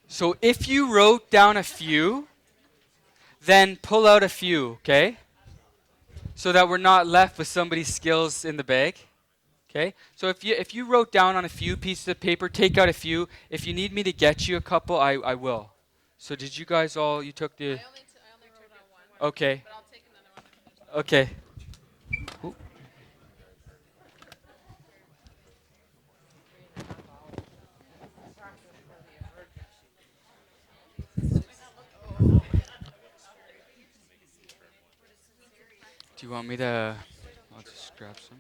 Speaker 5: So if you wrote down a few, then pull out a few, okay? So that we're not left with somebody's skills in the bag. Okay? So if you wrote down on a few pieces of paper, take out a few. If you need me to get you a couple, I will. So did you guys all you took the
Speaker 2: I only wrote on one.
Speaker 5: Okay.
Speaker 2: But I'll take another one.
Speaker 5: Okay. Ooh. Do you want me to I'll just grab some.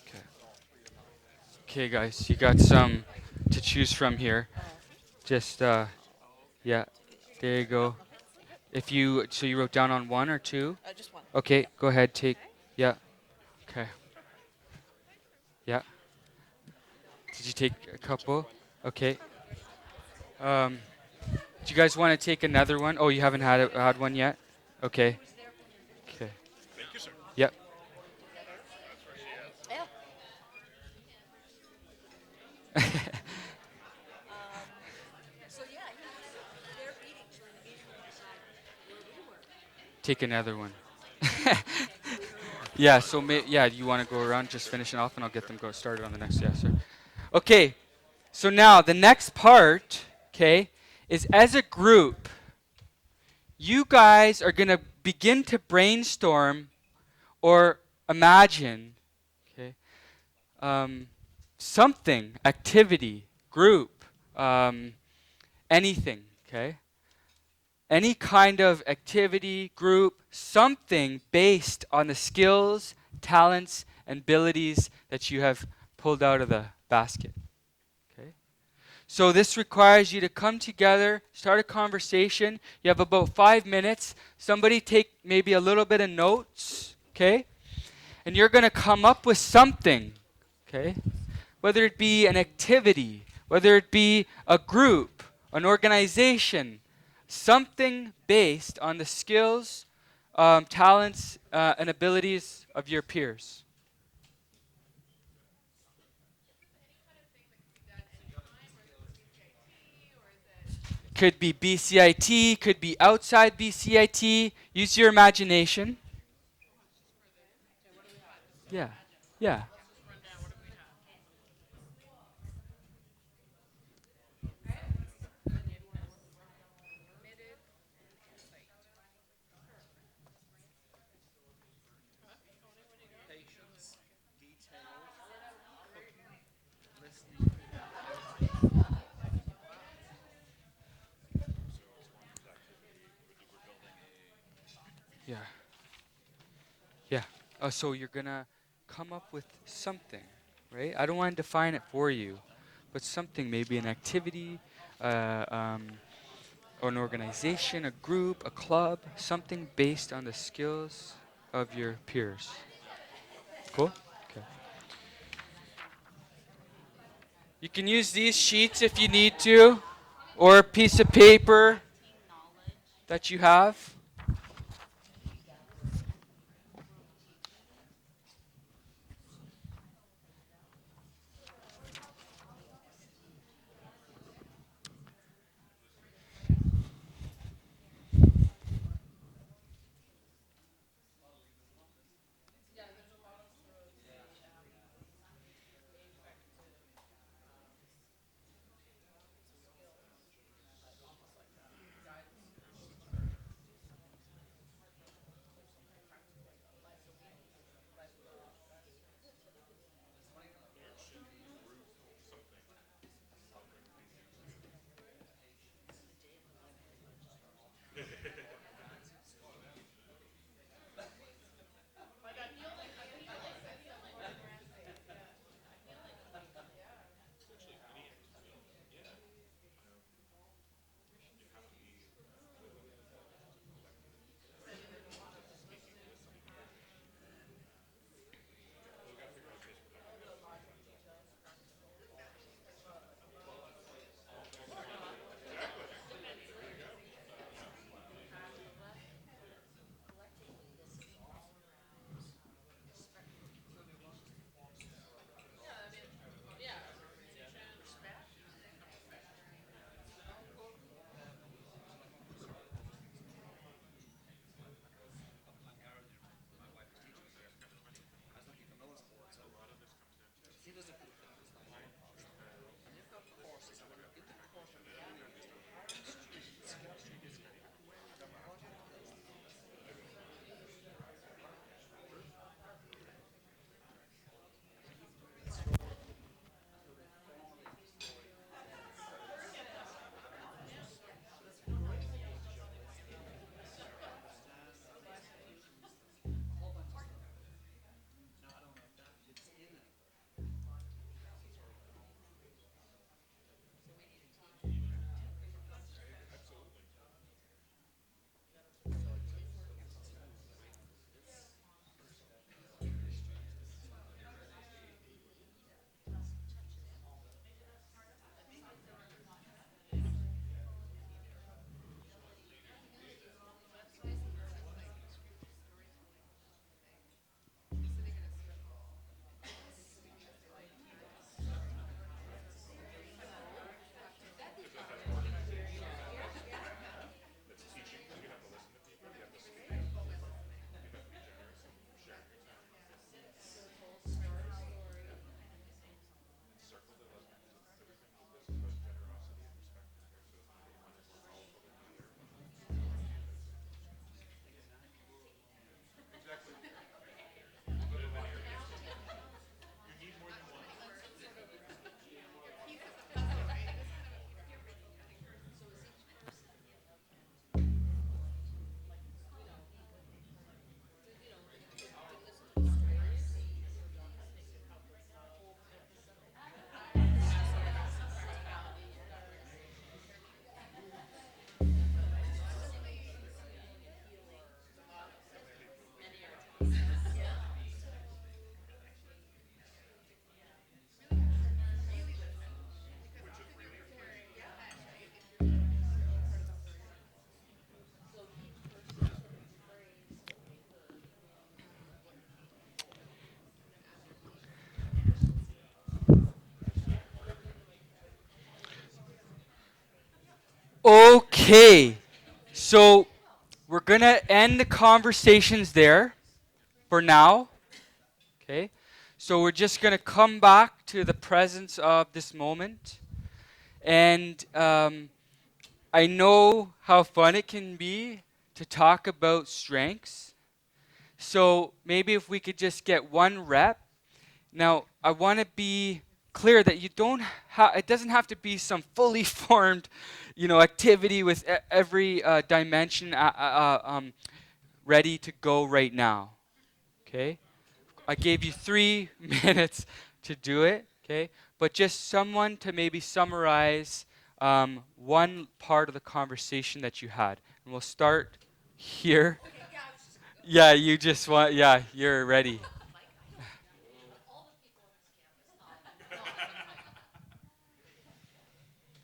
Speaker 5: Okay. Okay guys, you got some to choose from here. Just yeah. There you go. If you so you wrote down on one or two?
Speaker 2: Just one.
Speaker 5: Okay, go ahead, take yeah. Okay. Yeah. Did you take a couple? Okay. Do you guys want to take another one? Oh, you haven't had one yet? Okay. Okay. Yep. Take another one. Yeah, so yeah, you want to go around, just finish it off, and I'll get them started on the next. Yeah, sir. Okay, so now the next part, okay, is as a group, you guys are going to begin to brainstorm or imagine, okay, something, activity, group, anything, okay? Any kind of activity, group, something based on the skills, talents, and abilities that you have pulled out of the basket. Okay? So this requires you to come together, start a conversation. You have about 5 minutes. Somebody take maybe a little bit of notes, okay? And you're going to come up with something, okay? Whether it be an activity, whether it be a group, an organization, something based on the skills, talents, and abilities of your peers. Could be BCIT, could be outside BCIT. Use your imagination. Yeah, yeah. Yeah. Yeah. So you're going to come up with something, right? I don't want to define it for you, but something, maybe an activity, or an organization, a group, a club, something based on the skills of your peers. Cool? Okay. You can use these sheets if you need to, or a piece of paper that you have. Okay, so we're gonna end the conversations there for now. Okay, so we're just gonna come back to the presence of this moment, and I know how fun it can be to talk about strengths. So maybe if we could just get one rep. Now, I want to be clear that you don't it doesn't have to be some fully formed, activity with every dimension ready to go right now. Okay? I gave you 3 minutes to do it, okay? But just someone to maybe summarize one part of the conversation that you had. And we'll start here. Yeah, you just want, yeah, you're ready.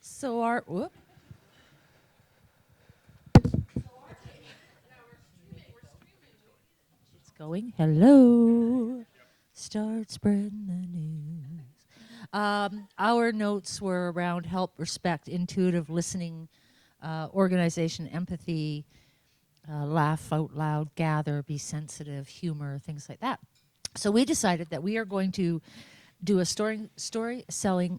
Speaker 6: So our whoop. It's going. Hello. Start spreading the news. Our notes were around help, respect, intuitive listening, organization, empathy, laugh out loud, gather, be sensitive, humor, things like that. So we decided that we are going to do a storytelling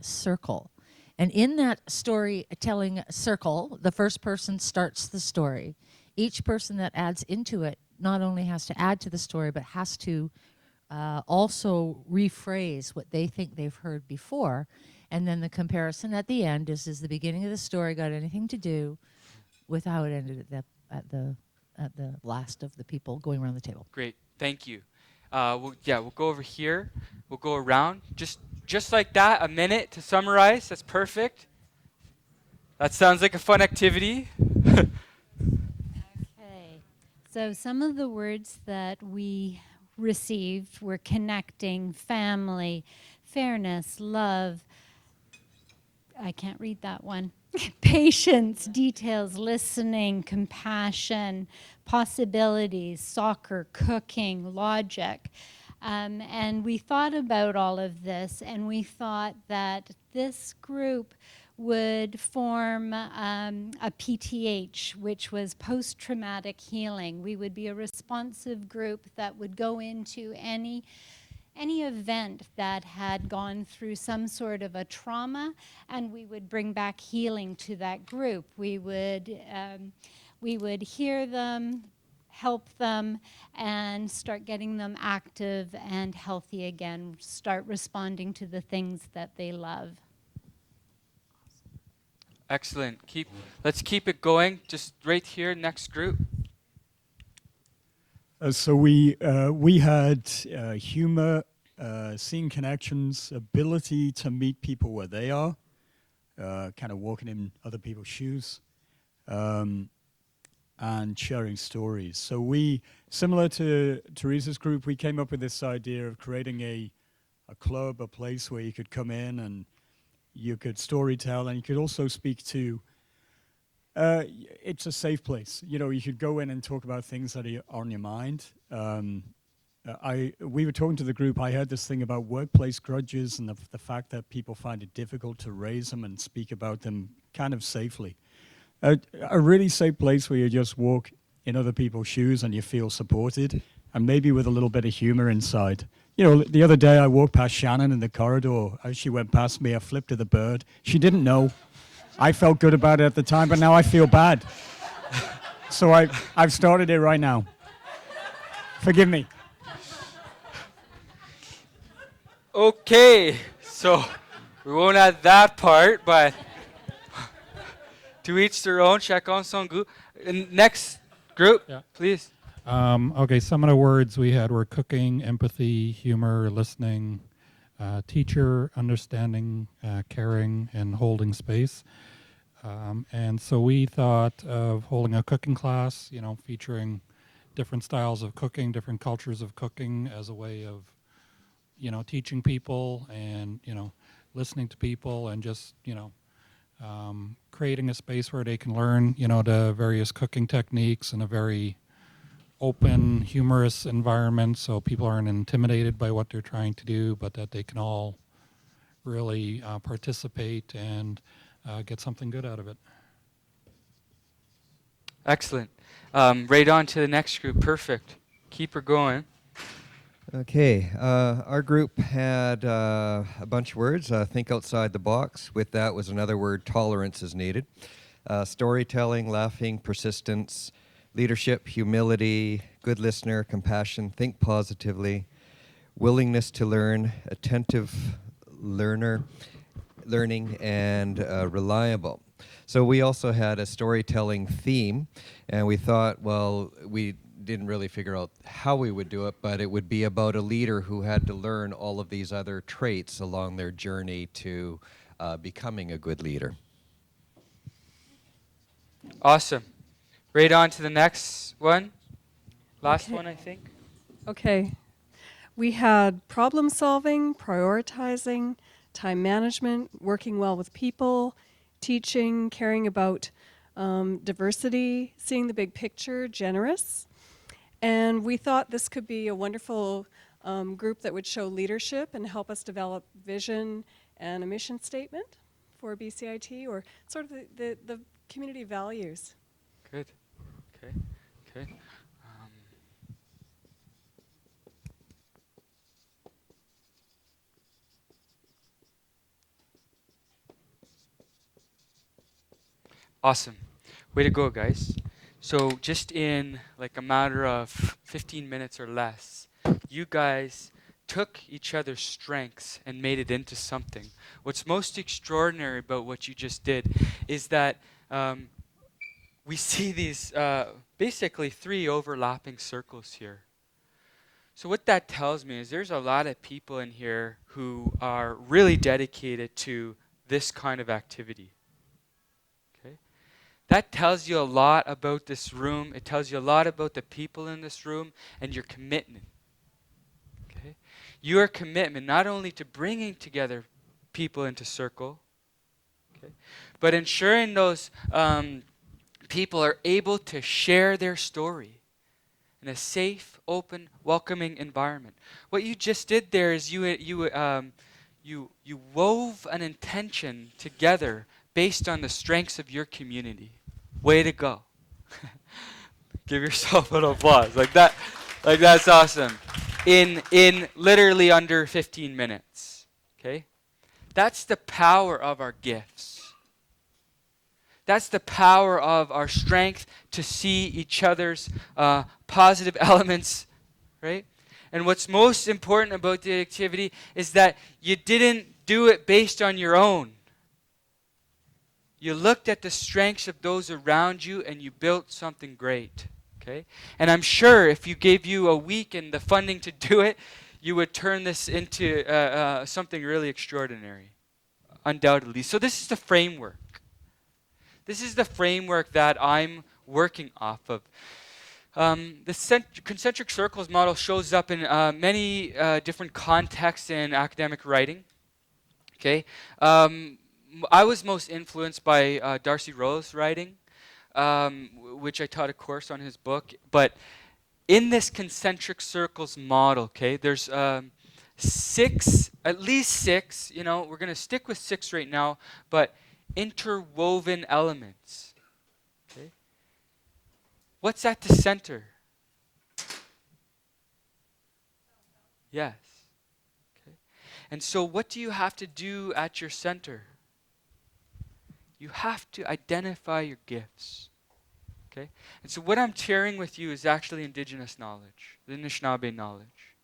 Speaker 6: circle. And in that storytelling circle, the first person starts the story. Each person that adds into it not only has to add to the story, but has to also rephrase what they think they've heard before. And then the comparison at the end is the beginning of the story got anything to do with how it ended at the last of the people going around the table.
Speaker 5: Great, thank you. We'll go over here. We'll go around. Just like that, a minute to summarize. That's perfect. That sounds like a fun activity.
Speaker 7: Okay, so some of the words that we received were connecting, family, fairness, love. I can't read that one. Patience, details, listening, compassion, possibilities, soccer, cooking, logic. And we thought about all of this, and we thought that this group would form a PTH, which was post-traumatic healing. We would be a responsive group that would go into any event that had gone through some sort of a trauma, and we would bring back healing to that group. We would hear them, help them, and start getting them active and healthy again, start responding to the things that they love.
Speaker 5: Excellent. Let's keep it going. Just right here, next group.
Speaker 8: So we had humor, seeing connections, ability to meet people where they are, kind of walking in other people's shoes, and sharing stories. So we, similar to Teresa's group, we came up with this idea of creating a club, a place where you could come in and you could storytell, and you could also speak to. It's a safe place. You could go in and talk about things that are on your mind. We were talking to the group. I heard this thing about workplace grudges and the fact that people find it difficult to raise them and speak about them kind of safely. A really safe place where you just walk in other people's shoes and you feel supported, and maybe with a little bit of humor inside. The other day I walked past Shannon in the corridor. As she went past me, I flipped her the bird. She didn't know. I felt good about it at the time, but now I feel bad. So I've started it right now. Forgive me.
Speaker 5: Okay, so we won't add that part, but to each their own. Chacun son goût. Next group, please.
Speaker 9: Okay, some of the words we had were cooking, empathy, humor, listening, teacher, understanding, caring, and holding space. And so we thought of holding a cooking class, featuring different styles of cooking, different cultures of cooking as a way of, teaching people and, listening to people and just, creating a space where they can learn, the various cooking techniques in a very open, humorous environment so people aren't intimidated by what they're trying to do, but that they can all really participate and get something good out of it.
Speaker 5: Excellent. Right on to the next group. Perfect. Keep her going.
Speaker 10: Okay, our group had a bunch of words. Think outside the box. With that was another word, tolerance is needed. Storytelling, laughing, persistence, leadership, humility, good listener, compassion, think positively, willingness to learn, attentive learning, and reliable. So we also had a storytelling theme, and we thought, well, we didn't really figure out how we would do it, but it would be about a leader who had to learn all of these other traits along their journey to becoming a good leader.
Speaker 5: Awesome. Right on to the next one. Last
Speaker 11: Okay.
Speaker 5: one, I think.
Speaker 11: Okay. We had problem solving, prioritizing, time management, working well with people, teaching, caring about diversity, seeing the big picture, generous. And we thought this could be a wonderful group that would show leadership and help us develop vision and a mission statement for BCIT, or sort of the community values.
Speaker 5: Good. Okay. Okay. Awesome. Way to go, guys. So just in like a matter of 15 minutes or less, you guys took each other's strengths and made it into something. What's most extraordinary about what you just did is that we see these basically 3 overlapping circles here. So what that tells me is there's a lot of people in here who are really dedicated to this kind of activity. Okay? That tells you a lot about this room. It tells you a lot about the people in this room and your commitment. Okay? Your commitment not only to bringing together people into circle, okay, but ensuring those people are able to share their story in a safe, open, welcoming environment. What you just did there is you wove an intention together based on the strengths of your community. Way to go. Give yourself an applause. Like that, like that's awesome. In literally under 15 minutes. Okay? That's the power of our gifts. That's the power of our strength to see each other's positive elements, right? And what's most important about the activity is that you didn't do it based on your own. You looked at the strengths of those around you and you built something great, okay? And I'm sure if you gave you a week and the funding to do it, you would turn this into something really extraordinary, undoubtedly. So this is the framework. This is the framework that I'm working off of. The concentric circles model shows up in many different contexts in academic writing. Okay, I was most influenced by Darcy Rowe's writing, which I taught a course on his book. But in this concentric circles model, okay, there's at least six. You know, we're going to stick with 6 right now, but interwoven elements. Okay? What's at the center? Yes. Okay. And so what do you have to do at your center? You have to identify your gifts. Okay? And so what I'm sharing with you is actually Indigenous knowledge, the Anishinaabe knowledge.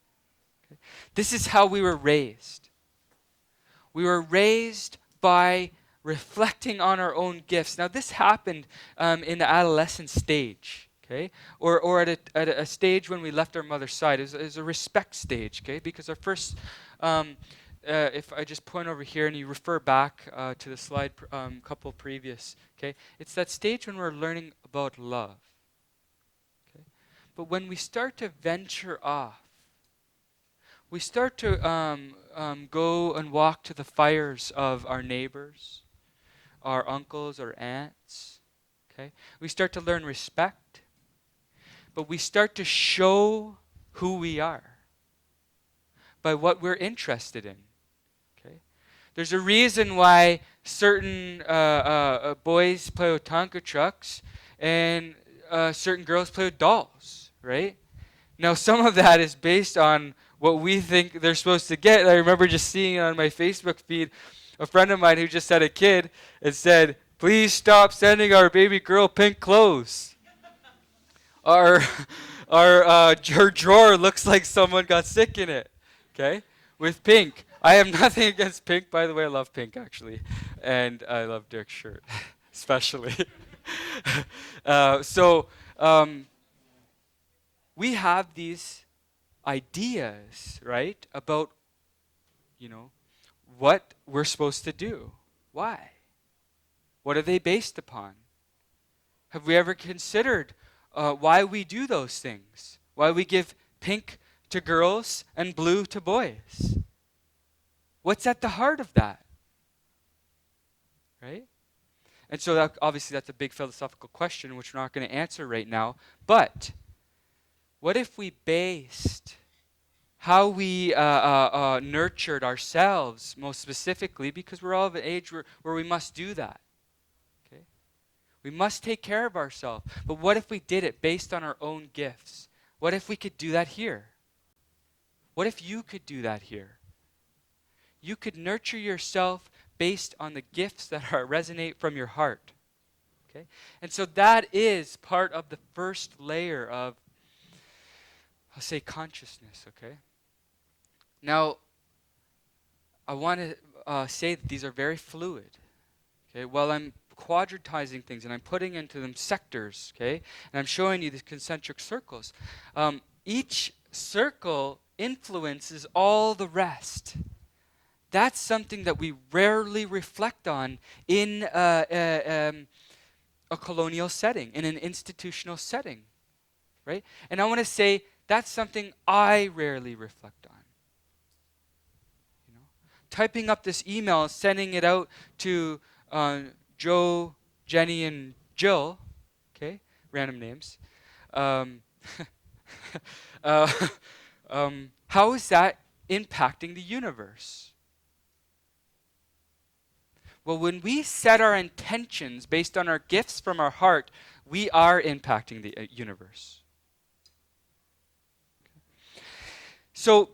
Speaker 5: Okay? This is how we were raised. We were raised by reflecting on our own gifts. Now, this happened in the adolescent stage, okay, or at a stage when we left our mother's side. It was a respect stage, okay, because our first, if I just point over here and you refer back to the slide couple previous, okay, it's that stage when we're learning about love. Okay, but when we start to venture off, we start to go and walk to the fires of our neighbors, our uncles or aunts, okay? We start to learn respect, but we start to show who we are by what we're interested in, okay? There's a reason why certain boys play with Tonka trucks and certain girls play with dolls, right? Now, some of that is based on what we think they're supposed to get. I remember just seeing on my Facebook feed a friend of mine who just had a kid and said, "Please stop sending our baby girl pink clothes. Our her drawer looks like someone got sick in it." Okay, with pink. I have nothing against pink, by the way. I love pink actually, and I love Dirk's shirt, especially. We have these ideas, right, about, what we're supposed to do. Why? What are they based upon? Have we ever considered why we do those things? Why we give pink to girls and blue to boys? What's at the heart of that? Right? And so obviously that's a big philosophical question which we're not going to answer right now. But what if we based how we nurtured ourselves, most specifically, because we're all of an age where we must do that. Okay? We must take care of ourselves. But what if we did it based on our own gifts? What if we could do that here? What if you could do that here? You could nurture yourself based on the gifts that resonate from your heart. Okay? And so that is part of the first layer of, I'll say, consciousness, okay? Now, I want to say that these are very fluid, okay? While I'm quadratizing things and I'm putting into them sectors, okay? And I'm showing you the concentric circles. Each circle influences all the rest. That's something that we rarely reflect on in a colonial setting, in an institutional setting, right? And I want to say that's something I rarely reflect on. Typing up this email, sending it out to Joe, Jenny, and Jill, okay, random names. How is that impacting the universe? Well, when we set our intentions based on our gifts from our heart, we are impacting the universe. Okay. So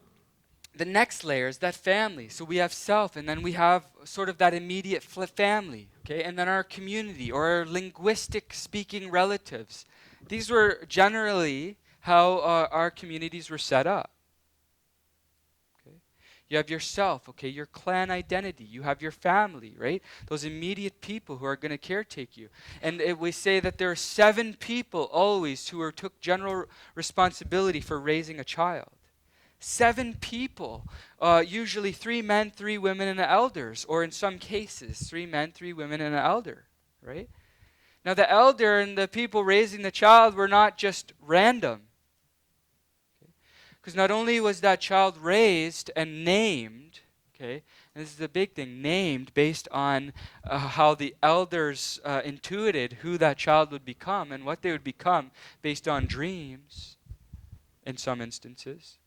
Speaker 5: the next layer is that family. So we have self, and then we have sort of that immediate family, okay? And then our community or our linguistic speaking relatives. These were generally how our communities were set up. Okay? You have yourself, okay, your clan identity. You have your family, right? Those immediate people who are going to caretake you. And we say that there are 7 people always who took general responsibility for raising a child. 7 people, usually 3 men, 3 women, and the elders, or in some cases, 3 men, 3 women, and an elder, right? Now the elder and the people raising the child were not just random. Because not only was that child raised and named, okay, and this is the big thing, named based on how the elders intuited who that child would become and what they would become based on dreams in some instances,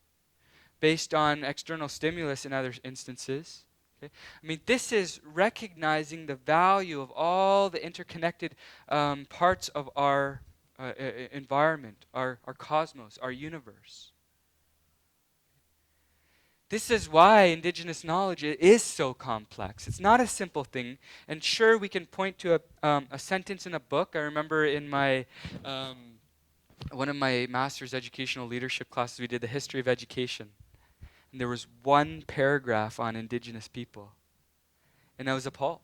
Speaker 5: based on external stimulus in other instances. Okay? I mean, this is recognizing the value of all the interconnected parts of our environment, our cosmos, our universe. This is why Indigenous knowledge is so complex. It's not a simple thing. And sure, we can point to a sentence in a book. I remember in my one of my master's educational leadership classes, we did the history of education. And there was one paragraph on Indigenous people. And I was appalled.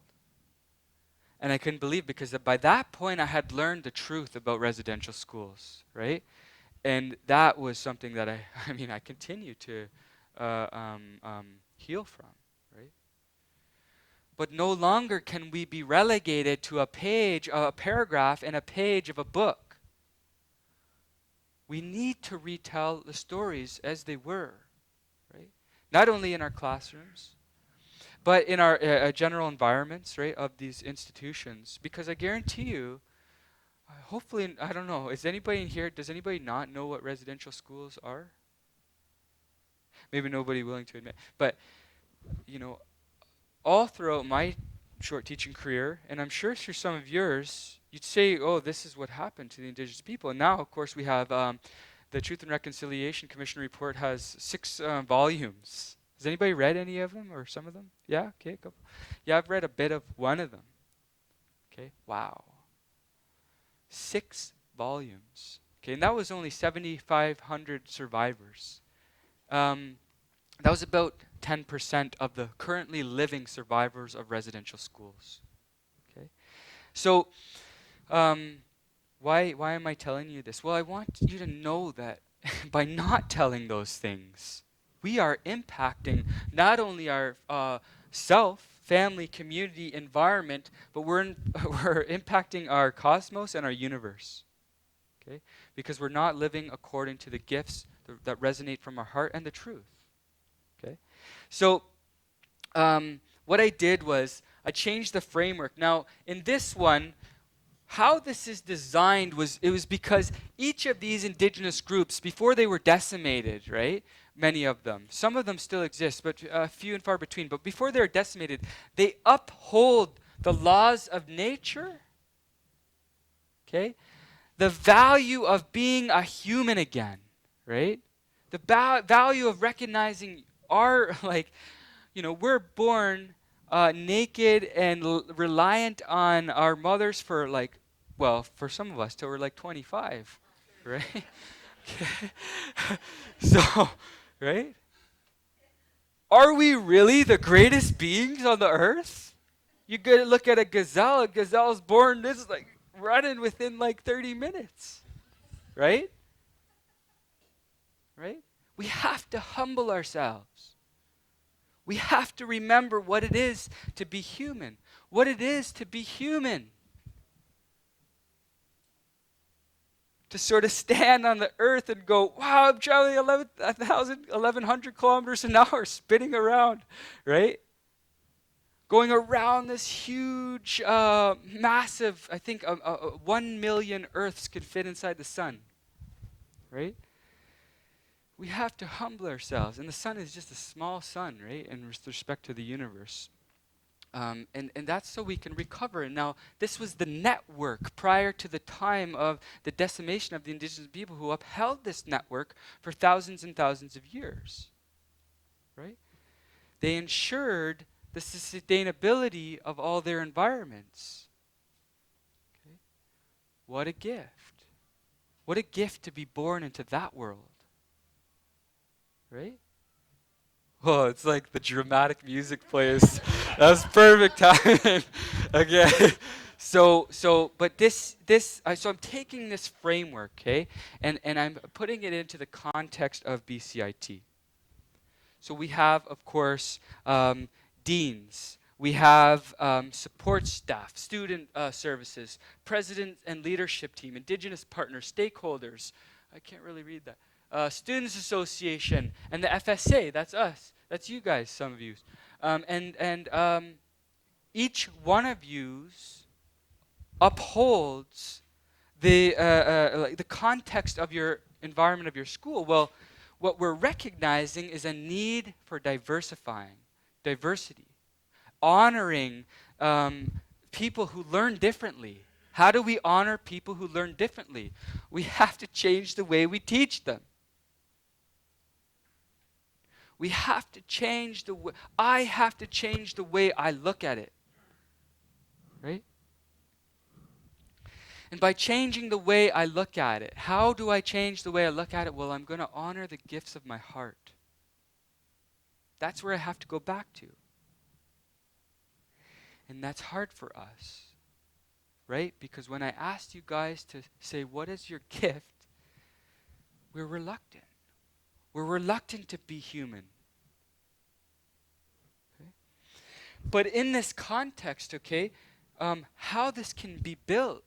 Speaker 5: And I couldn't believe, because by that point I had learned the truth about residential schools, right? And that was something that I continue to heal from, right? But no longer can we be relegated to a page, a paragraph in a page of a book. We need to retell the stories as they were. Right? Not only in our classrooms, but in our general environments, right, of these institutions. Because I guarantee you, hopefully, I don't know, is anybody in here, does anybody not know what residential schools are? Maybe nobody willing to admit. But, all throughout my short teaching career, and I'm sure through some of yours, you'd say, oh, this is what happened to the Indigenous people. And now, of course, we have the Truth and Reconciliation Commission report has 6 volumes. Has anybody read any of them or some of them? Yeah? Okay, couple. Yeah, I've read a bit of one of them. Okay, wow. 6 volumes. Okay, and that was only 7,500 survivors. That was about 10% of the currently living survivors of residential schools. Okay, so why am I telling you this? Well, I want you to know that by not telling those things, we are impacting not only our self, family, community, environment, but we're impacting our cosmos and our universe. Okay, because we're not living according to the gifts that resonate from our heart and the truth. Okay, so what I did was I changed the framework. Now, in this one, how this is designed was because each of these indigenous groups, before they were decimated, right? Many of them. Some of them still exist, but few and far between. But before they were decimated, they uphold the laws of nature. Okay? The value of being a human again, right? The value of recognizing our, we're born naked and reliant on our mothers for for some of us till we're 25, right? So, right? Are we really the greatest beings on the earth? You gotta look at a gazelle. A gazelle's born running within 30 minutes, right? Right? We have to humble ourselves. We have to remember what it is to be human. What it is to be human. To sort of stand on the earth and go, wow, I'm traveling 1,100 kilometers an hour, spinning around, right? Going around this huge, massive, I think 1 million Earths could fit inside the sun, right? We have to humble ourselves. And the sun is just a small sun, right, in respect to the universe. And that's so we can recover. And now, this was the network prior to the time of the decimation of the indigenous people who upheld this network for thousands and thousands of years, right? They ensured the sustainability of all their environments. Okay? What a gift. What a gift to be born into that world. Right? Oh, it's like the dramatic music plays. That was perfect timing. Okay. So I'm taking this framework, okay, and I'm putting it into the context of BCIT. So we have, of course, deans. We have support staff, student services, president and leadership team, indigenous partners, stakeholders. I can't really read that. Students Association, and the FSA, that's us. That's you guys, some of you. And each one of yous upholds the context of your environment of your school. Well, what we're recognizing is a need for diversity, honoring people who learn differently. How do we honor people who learn differently? We have to change the way we teach them. We have to change the way, I have to change the way I look at it. Right? And by changing the way I look at it, how do I change the way I look at it? Well, I'm going to honor the gifts of my heart. That's where I have to go back to. And that's hard for us. Right? Because when I asked you guys to say, what is your gift? We're reluctant. We're reluctant to be human. Okay? But in this context, okay, how this can be built,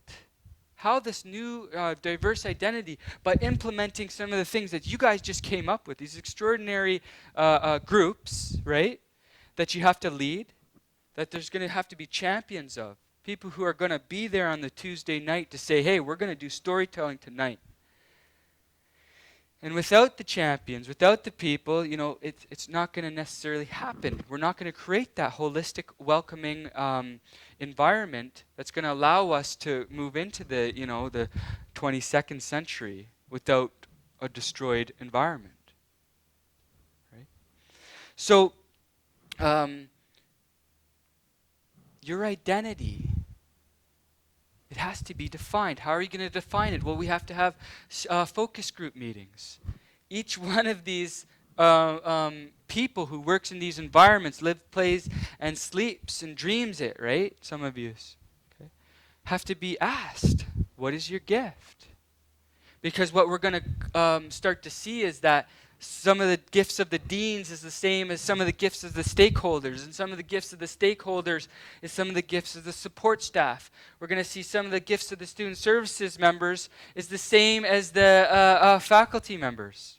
Speaker 5: how this new diverse identity, by implementing some of the things that you guys just came up with, these extraordinary groups, right, that you have to lead, that there's going to have to be champions of, people who are going to be there on the Tuesday night to say, hey, we're going to do storytelling tonight. And without the champions, without the people, it's not going to necessarily happen. We're not going to create that holistic, welcoming environment that's going to allow us to move into the 22nd century without a destroyed environment. Right? So, your identity, it has to be defined. How are you going to define it? Well, we have to have focus group meetings. Each one of these people who works in these environments, lives, plays, and sleeps and dreams it, right? Some of you have to be asked, what is your gift? Because what we're going to start to see is that some of the gifts of the deans is the same as some of the gifts of the stakeholders, and some of the gifts of the stakeholders is some of the gifts of the support staff. We're going to see some of the gifts of the student services members is the same as the faculty members.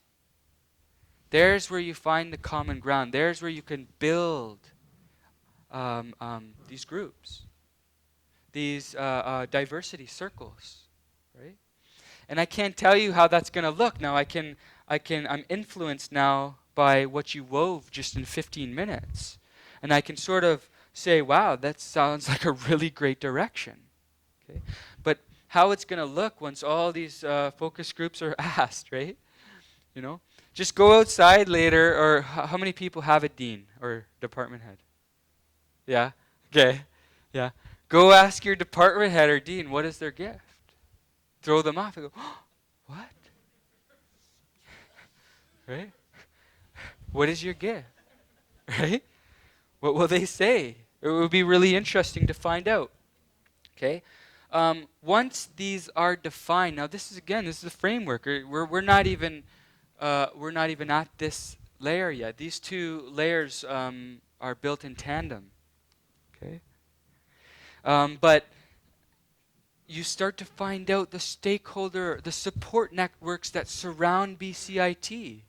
Speaker 5: There's where you find the common ground. There's where you can build these groups, these diversity circles, right? And I can't tell you how that's going to look. Now I'm influenced now by what you wove just in 15 minutes. And I can sort of say, wow, that sounds like a really great direction. Okay? But how it's going to look once all these focus groups are asked, right? Just go outside later, or how many people have a dean or department head? Yeah? Okay. Yeah. Go ask your department head or dean, what is their gift? Throw them off and go, oh, what? Right? What is your gift? Right? What will they say? It would be really interesting to find out. Okay? Once these are defined, now this is a framework. We're not even at this layer yet. These two layers are built in tandem. Okay? But you start to find out the support networks that surround BCIT.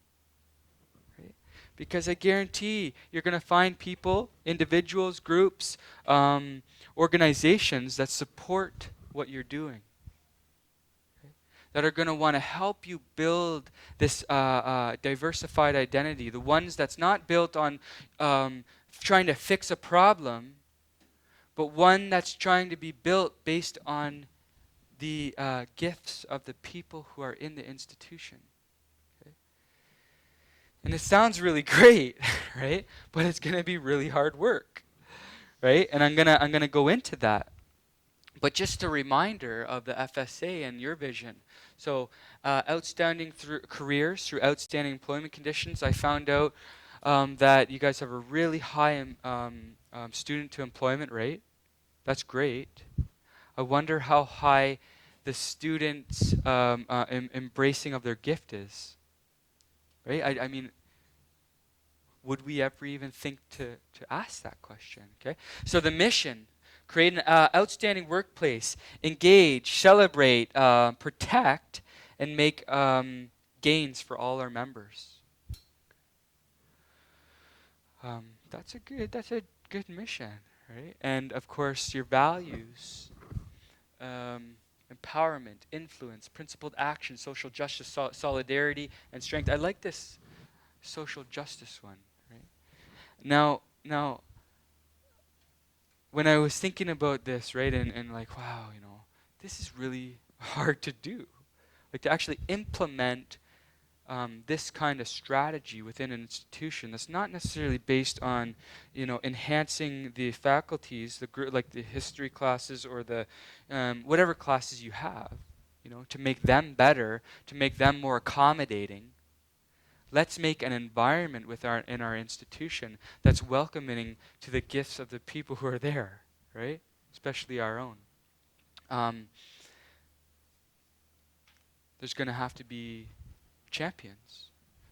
Speaker 5: Right? Because I guarantee you're going to find people, individuals, groups, organizations that support what you're doing. Okay? That are going to want to help you build this diversified identity. The ones that's not built on trying to fix a problem, but one that's trying to be built based on the gifts of the people who are in the institution. Okay? And it sounds really great, right? But it's going to be really hard work, right? And I'm gonna go into that. But just a reminder of the FSA and your vision. So outstanding careers through outstanding employment conditions. I found out that you guys have a really high student to employment rate. That's great. I wonder how high the students' embracing of their gift is. Right? I mean, would we ever even think to ask that question? Okay. So the mission: create an outstanding workplace, engage, celebrate, protect, and make gains for all our members. That's a good mission. Right? And of course, your values, empowerment, influence, principled action, social justice, solidarity, and strength. I like this social justice one. Right? Now, when I was thinking about this, right, and like, wow, this is really hard to do. Like to actually implement this kind of strategy within an institution that's not necessarily based on, enhancing the faculties, like the history classes or the whatever classes you have, to make them better, to make them more accommodating. Let's make an environment in our institution that's welcoming to the gifts of the people who are there, right? Especially our own. There's going to have to be champions.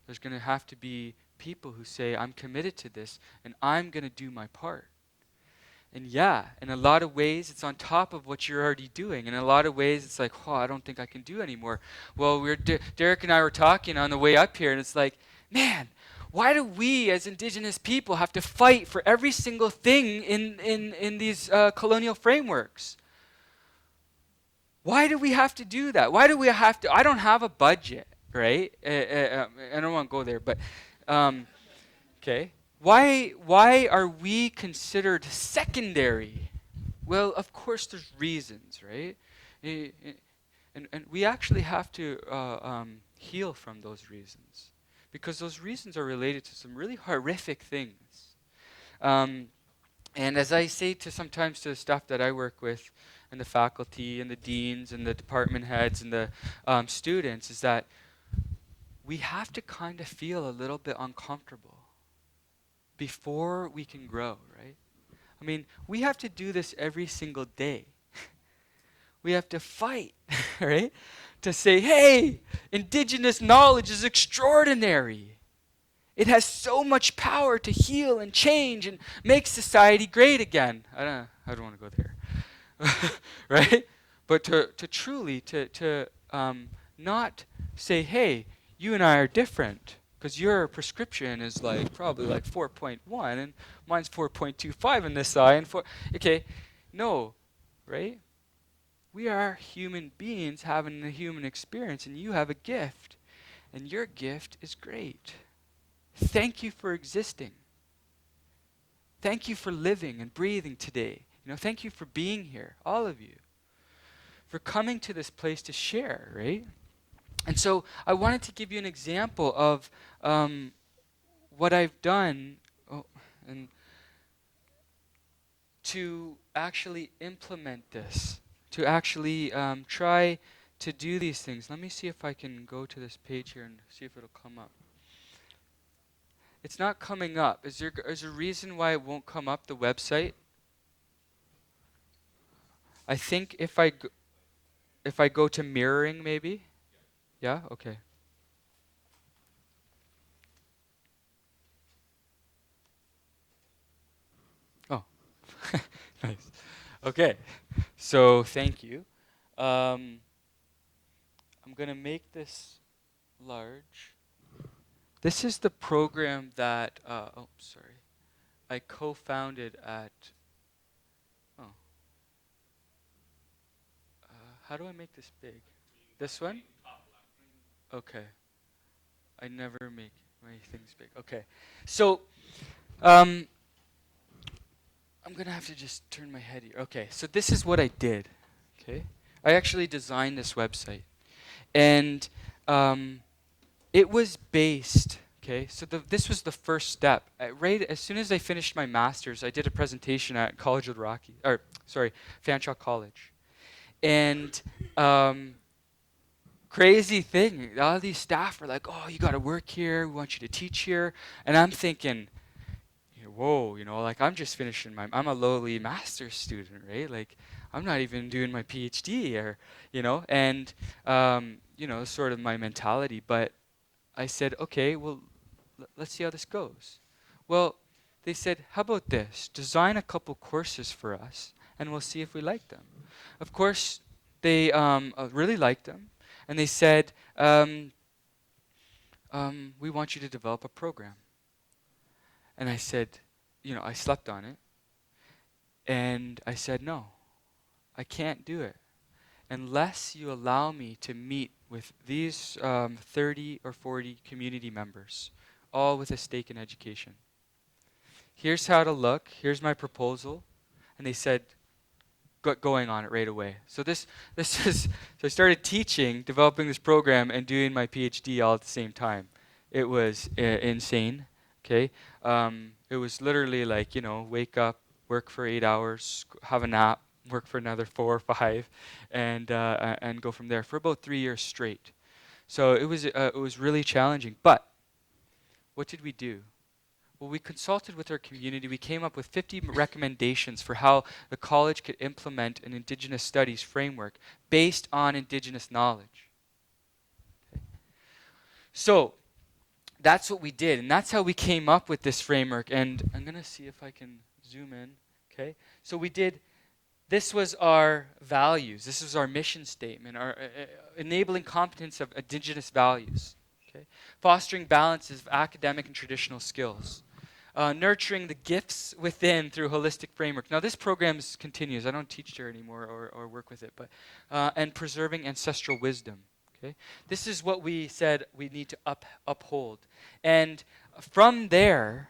Speaker 5: There's going to have to be people who say, I'm committed to this and I'm going to do my part. And yeah, in a lot of ways, it's on top of what you're already doing. In a lot of ways, it's like, oh, I don't think I can do anymore. Well, Derek and I were talking on the way up here, and it's like, man, why do we as Indigenous people have to fight for every single thing in these colonial frameworks? Why do we have to do that? Why do we have to? I don't have a budget, right? I don't want to go there, but okay. Why are we considered secondary? Well, of course, there's reasons, right? And we actually have to heal from those reasons, because those reasons are related to some really horrific things. And as I say sometimes to the staff that I work with, and the faculty, and the deans, and the department heads, and the students, is that we have to kind of feel a little bit uncomfortable before we can grow, right? I mean, we have to do this every single day. We have to fight, right? To say, hey, Indigenous knowledge is extraordinary. It has so much power to heal and change and make society great again. I don't want to go there, right? But to truly, not say, hey, you and I are different, because your prescription is like probably like 4.1 and mine's 4.25 in this eye and 4. Okay, no, right? We are human beings having a human experience, and you have a gift, and your gift is great. Thank you for existing. Thank you for living and breathing today. Thank you for being here, all of you, for coming to this place to share, right? And so I wanted to give you an example of what I've done and to actually implement this, to actually try to do these things. Let me see if I can go to this page here and see if it'll come up. It's not coming up. Is there a reason why it won't come up, the website? I think if I go to mirroring, maybe? Yeah? Okay. Oh. Nice. Okay. So thank you. I'm going to make this large. This is the program that, I co-founded at, how do I make this big? This one? Okay. I never make my things big. Okay. So, I'm going to have to just turn my head here. Okay, so this is what I did. Okay. I actually designed this website. And it was based, okay, so this was the first step. Right as soon as I finished my master's, I did a presentation at College of the Rockies, Fanshawe College. And crazy thing, all these staff were like, oh, you got to work here, we want you to teach here. And I'm thinking, whoa, like I'm just finishing I'm a lowly master's student, right? Like I'm not even doing my PhD or, and, sort of my mentality. But I said, okay, well, let's see how this goes. Well, they said, how about this? Design a couple courses for us, and we'll see if we like them. Of course, they really liked them, and they said, we want you to develop a program. And I said, I slept on it, and I said, no, I can't do it unless you allow me to meet with these 30 or 40 community members, all with a stake in education. Here's how to look. Here's my proposal. And they said, going on it right away. So this is, so I started teaching, developing this program, and doing my PhD all at the same time. It was insane, okay? It was literally like, wake up, work for 8 hours, have a nap, work for another 4 or 5, and go from there for about 3 years straight. So it was really challenging. But what did we do? Well, we consulted with our community. We came up with 50 recommendations for how the college could implement an Indigenous studies framework based on Indigenous knowledge. Okay. So that's what we did, and that's how we came up with this framework. And I'm going to see if I can zoom in. Okay. So we did. This was our values. This was our mission statement, our enabling competence of Indigenous values. Okay? Fostering balances of academic and traditional skills. Nurturing the gifts within through holistic framework. Now this program continues. I don't teach there anymore or work with it, but and preserving ancestral wisdom. Okay? This is what we said we need to uphold. And from there,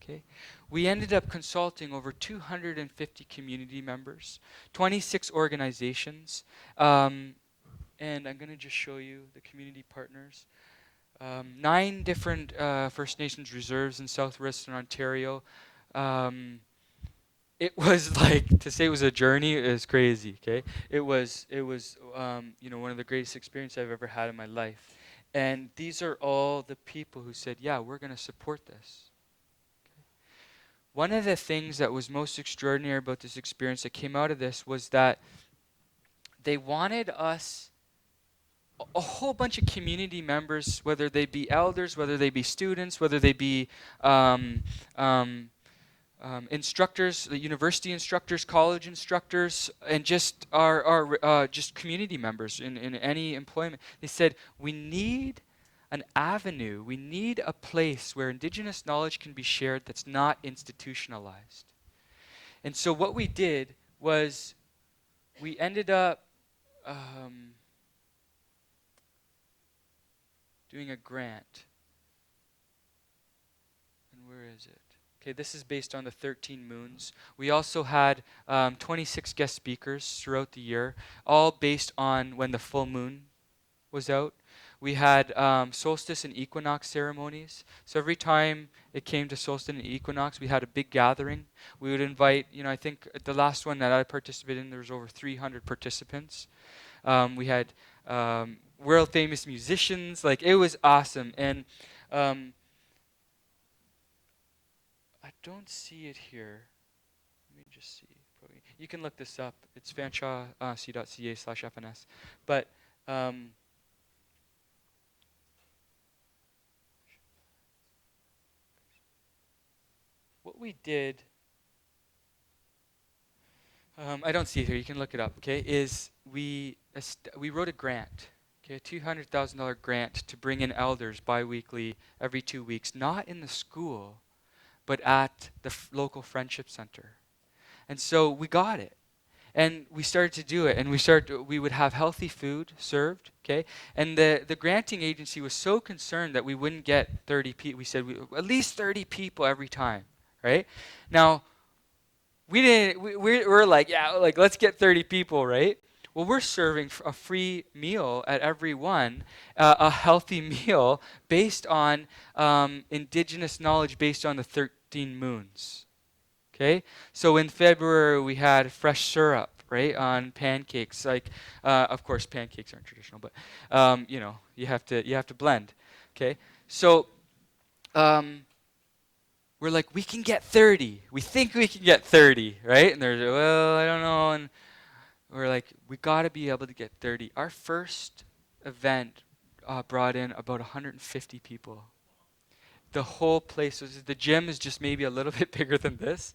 Speaker 5: okay, we ended up consulting over 250 community members, 26 organizations, and I'm going to just show you the community partners. 9 different First Nations reserves in southwestern Ontario. It was like, to say it was a journey is crazy, okay? It was one of the greatest experiences I've ever had in my life. And these are all the people who said, yeah, we're going to support this. One of the things that was most extraordinary about this experience that came out of this was that they wanted us, a whole bunch of community members, whether they be elders, whether they be students, whether they be instructors, the university instructors, college instructors, and just our just community members in any employment. They said, we need an avenue, we need a place where Indigenous knowledge can be shared that's not institutionalized. And so what we did was we ended up doing a grant. And where is it? Okay, this is based on the 13 moons. We also had 26 guest speakers throughout the year, all based on when the full moon was out. We had solstice and equinox ceremonies. So every time it came to solstice and equinox, we had a big gathering. We would invite, I think the last one that I participated in, there was over 300 participants. We had world famous musicians. Like, it was awesome. And I don't see it here. Let me just see. Probably. You can look this up. It's fanchawc.ca/FNS. But what we did, I don't see it here. You can look it up. Okay, is we wrote a grant. Okay, a $200,000 grant to bring in elders biweekly, every 2 weeks, not in the school, but at the local friendship center. And so we got it. And we started to do it. And we would have healthy food served, okay? And the granting agency was so concerned that we wouldn't get 30 people. We said at least 30 people every time, right? Now, we're like, yeah, like, let's get 30 people, right? Well, we're serving a free meal at every one, a healthy meal based on Indigenous knowledge based on the 13 moons. Okay? So in February, we had fresh syrup, right, on pancakes. Like, of course, pancakes aren't traditional, but, you have to blend. Okay? So we're like, we can get 30. We think we can get 30, right? And they're, well, I don't know. And we're like, we got to be able to get 30. Our first event brought in about 150 people. The whole place the gym is just maybe a little bit bigger than this,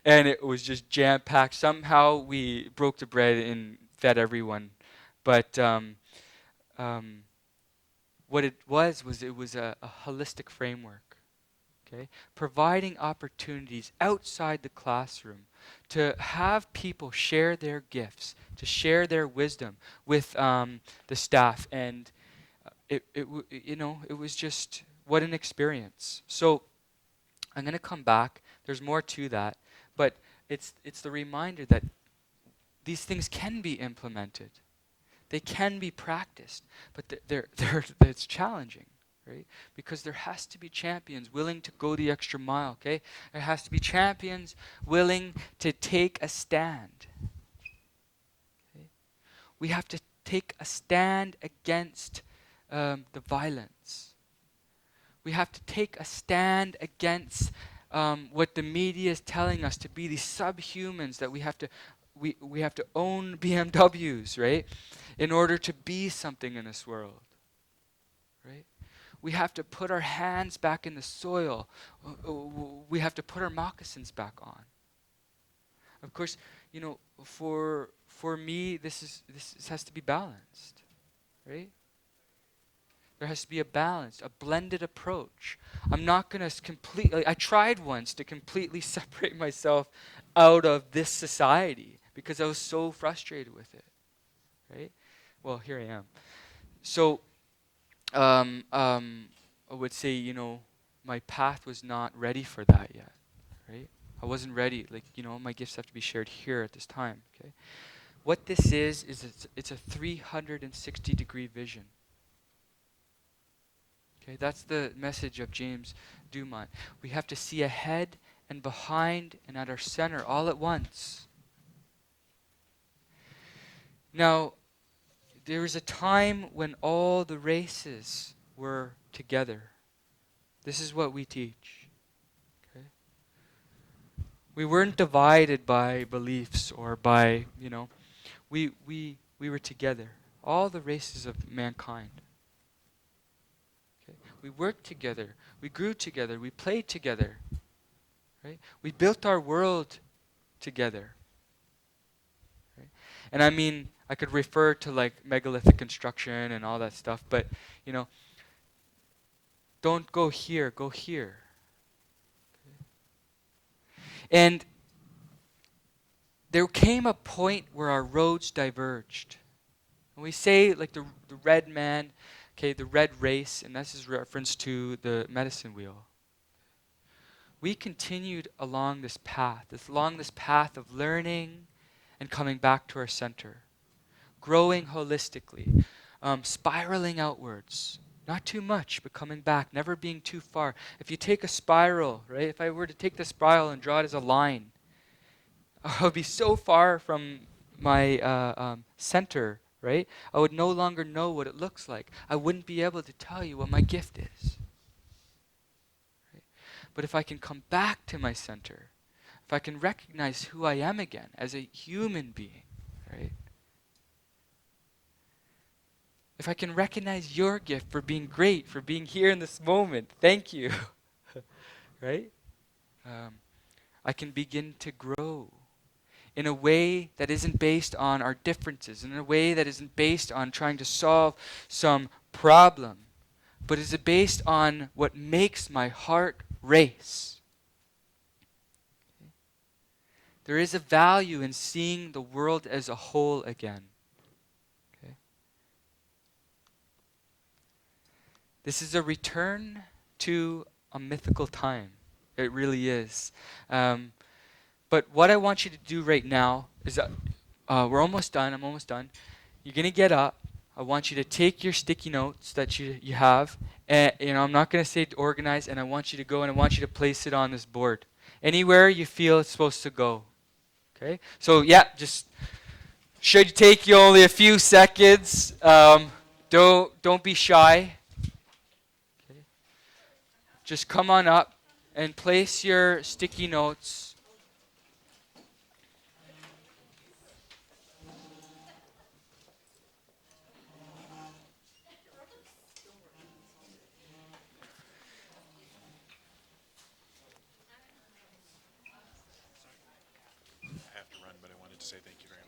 Speaker 5: and it was just jam-packed. Somehow we broke the bread and fed everyone. But what it was a holistic framework. Okay? Providing opportunities outside the classroom to have people share their gifts, to share their wisdom with the staff, and it was just, what an experience. So I'm going to come back. There's more to that, but it's the reminder that these things can be implemented, they can be practiced, but it's challenging. Right? Because there has to be champions willing to go the extra mile, okay? There has to be champions willing to take a stand. Okay? We have to take a stand against the violence. We have to take a stand against what the media is telling us to be these subhumans, that we have to own BMWs, right? In order to be something in this world. Right? We have to put our hands back in the soil. We have to put our moccasins back on. Of course, for me, this has to be balanced, right? There has to be a balance, a blended approach. I'm not going to completely, I tried once to completely separate myself out of this society because I was so frustrated with it, right? Well, here I am. So, I would say, you know, my path was not ready for that yet, right? I wasn't ready. Like, you know, my gifts have to be shared here at this time, okay? What this is it's a 360-degree vision. Okay, that's the message of James Dumont. We have to see ahead and behind and at our center all at once. Now, there was a time when all the races were together. This is what we teach. Okay? We weren't divided by beliefs or by, you know, we were together. All the races of mankind. Okay? We worked together. We grew together. We played together. Right? We built our world together. Right? And I mean, I could refer to like megalithic construction and all that stuff, but you know, don't go here, go here. Okay? And there came a point where our roads diverged. And we say like the red man, okay, the red race, and this is reference to the medicine wheel. We continued along this path of learning and coming back to our center, growing holistically, spiraling outwards. Not too much, but coming back, never being too far. If you take a spiral, right? If I were to take the spiral and draw it as a line, I would be so far from my center, right? I would no longer know what it looks like. I wouldn't be able to tell you what my gift is. But if I can come back to my center, if I can recognize who I am again as a human being, right? If I can recognize your gift for being great, for being here in this moment, thank you, right? I can begin to grow in a way that isn't based on our differences, in a way that isn't based on trying to solve some problem, but is it based on what makes my heart race. Okay. There is a value in seeing the world as a whole again. Okay. This is a return to a mythical time. It really is. But what I want you to do right now is, we're almost done. I'm almost done. You're going to get up. I want you to take your sticky notes that you have, and I'm not going to say to organize, and I want you to go and I want you to place it on this board. Anywhere you feel it's supposed to go. Okay? So yeah, just should take you only a few seconds. Don't be shy. Okay? Just come on up and place your sticky notes.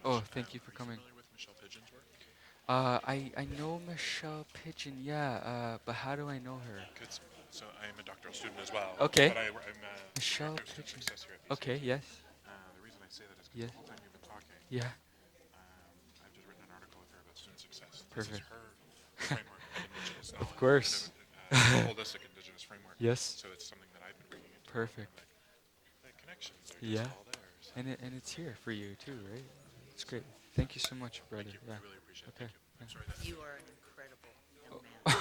Speaker 5: Oh, thank you for coming. I know Michelle Pigeon, yeah, but how do I know her?
Speaker 12: So I am a doctoral student as well.
Speaker 5: Okay.
Speaker 12: But I'm
Speaker 5: Michelle
Speaker 12: Director of Student
Speaker 5: Pigeon.
Speaker 12: Success here at BCIT.
Speaker 5: Okay, yes.
Speaker 12: The reason I say that is because
Speaker 5: Yes.
Speaker 12: the whole time you've been talking,
Speaker 5: Yeah.
Speaker 12: I've just written an article with her about student success.
Speaker 5: Perfect.
Speaker 12: This is her framework of Indigenous knowledge.
Speaker 5: Of course.
Speaker 12: Holistic Indigenous framework.
Speaker 5: Yes.
Speaker 12: So it's something that I've been bringing into it.
Speaker 5: Perfect.
Speaker 12: The connections are
Speaker 5: Yeah.
Speaker 12: just all there. So.
Speaker 5: And it's here for you too, right? It's great. Thank you so much, brother.
Speaker 12: Thank you.
Speaker 5: Yeah.
Speaker 12: I really appreciate it.
Speaker 5: Okay.
Speaker 12: Thank you. I'm sorry that
Speaker 6: You are an incredible young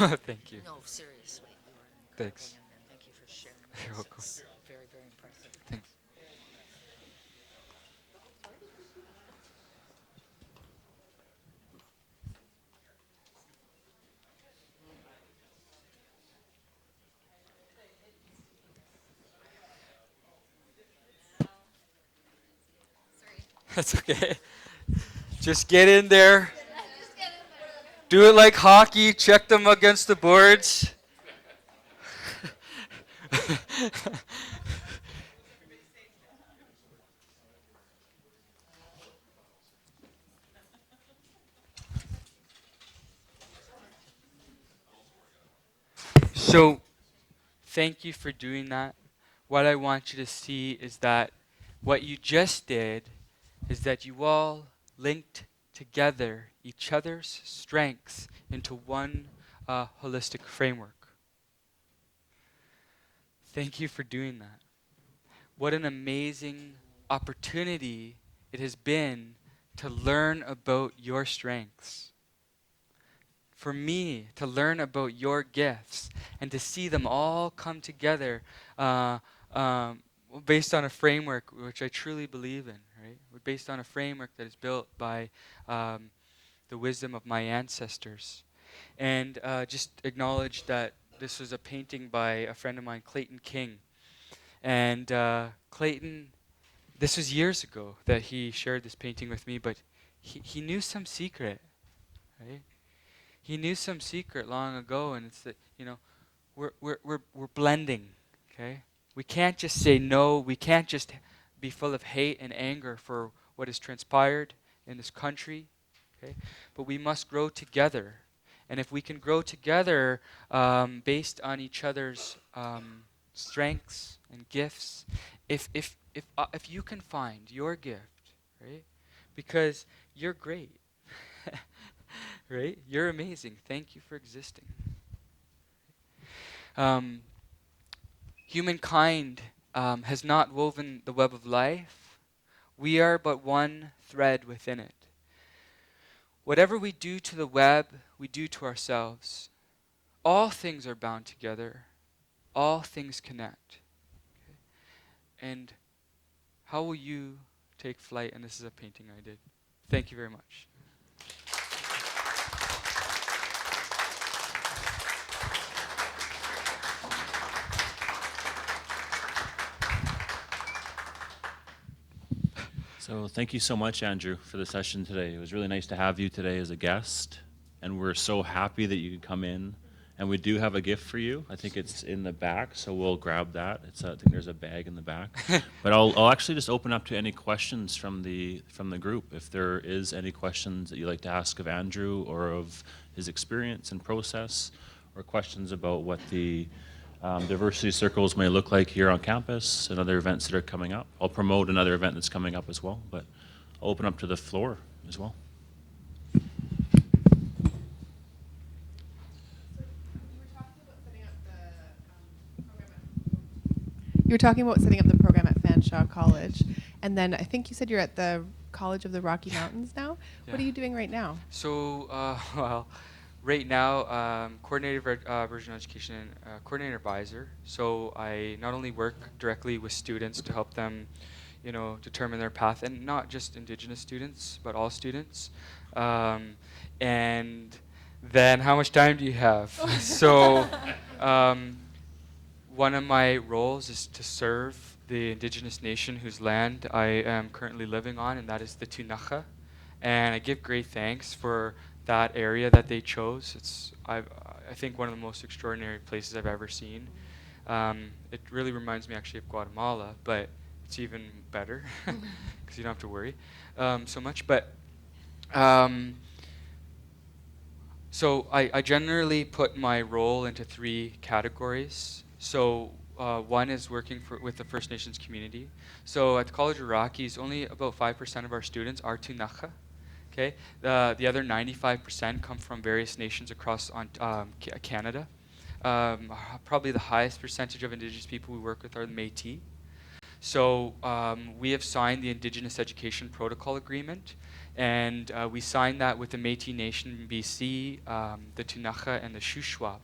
Speaker 6: man.
Speaker 5: Thank you.
Speaker 6: No, seriously. You are an incredible
Speaker 5: Thanks.
Speaker 6: young man. Thank you for sharing.
Speaker 5: You're
Speaker 6: this.
Speaker 5: welcome.
Speaker 6: It's very, very impressive.
Speaker 5: Thanks. That's okay. Just get in there. Do it like hockey. Check them against the boards. So, thank you for doing that. What I want you to see is that what you just did is that you all linked together each other's strengths into one holistic framework. Thank you for doing that. What an amazing opportunity it has been to learn about your strengths. For me, to learn about your gifts and to see them all come together based on a framework which I truly believe in, right? Based on a framework that is built by the wisdom of my ancestors. And just acknowledge that this was a painting by a friend of mine, Clayton King. And Clayton, this was years ago that he shared this painting with me, but he knew some secret, right? He knew some secret long ago, and it's that, you know, we're blending, okay? We can't just say no. We can't just be full of hate and anger for what has transpired in this country, okay? But we must grow together. And if we can grow together based on each other's strengths and gifts, if you can find your gift, right? Because you're great. Right? You're amazing. Thank you for existing. Humankind has not woven the web of life. We are but one thread within it. Whatever we do to the web, we do to ourselves. All things are bound together. All things connect. Okay? And how will you take flight? And this is a painting I did. Thank you very much.
Speaker 1: So thank you so much, Andrew, for the session today. It was really nice to have you today as a guest, and we're so happy that you could come in. And we do have a gift for you. I think it's in the back, so we'll grab that. I think there's a bag in the back. But I'll actually just open up to any questions from the group. If there is any questions that you'd like to ask of Andrew or of his experience and process, or questions about what the diversity circles may look like here on campus and other events that are coming up. I'll promote another event that's coming up as well, but I'll open up to the floor as well.
Speaker 13: You were talking about setting up the program at Fanshawe College, and then I think you said you're at the College of the Rocky Mountains now.
Speaker 5: Yeah.
Speaker 13: What are you doing right now?
Speaker 5: So, well, right now, coordinator of regional education and coordinator advisor. So I not only work directly with students to help them, you know, determine their path, and not just Indigenous students, but all students. And then, how much time do you have? So, one of my roles is to serve the Indigenous nation whose land I am currently living on, and that is the Tunacha. And I give great thanks for that area that they chose. It's I think one of the most extraordinary places I've ever seen. It really reminds me actually of Guatemala, but it's even better because you don't have to worry so much. But so I generally put my role into 3 categories. So one is working with the First Nations community. So at the College of Rockies, only about 5% of our students are Tunacha. Okay, the other 95% come from various nations across Canada. Probably the highest percentage of Indigenous people we work with are the Métis. So we have signed the Indigenous Education Protocol Agreement, and we signed that with the Métis Nation in BC, the Tunacha, and the Shuswap,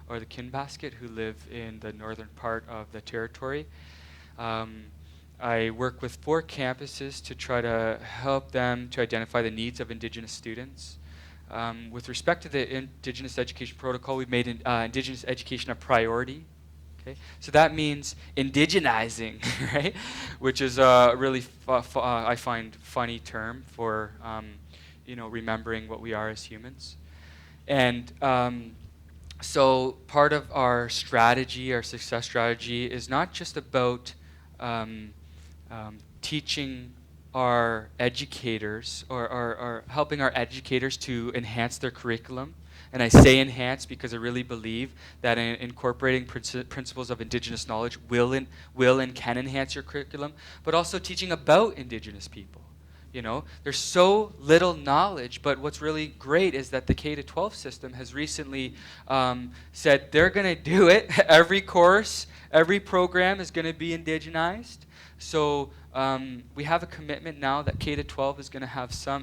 Speaker 5: or the Kinbasket, who live in the northern part of the territory. I work with 4 campuses to try to help them to identify the needs of Indigenous students. With respect to the Indigenous Education Protocol, we've made Indigenous education a priority. Okay? So that means indigenizing, right? Which is a really, I find, funny term for you know, remembering what we are as humans. And so part of our strategy, our success strategy, is not just about teaching our educators or helping our educators to enhance their curriculum. And I say enhance because I really believe that incorporating principles of Indigenous knowledge will and can enhance your curriculum, but also teaching about Indigenous people. You know, there's so little knowledge, but what's really great is that the K-12 system has recently said they're going to do it. Every course, every program is going to be indigenized. So we have a commitment now that K-12 is going to have some,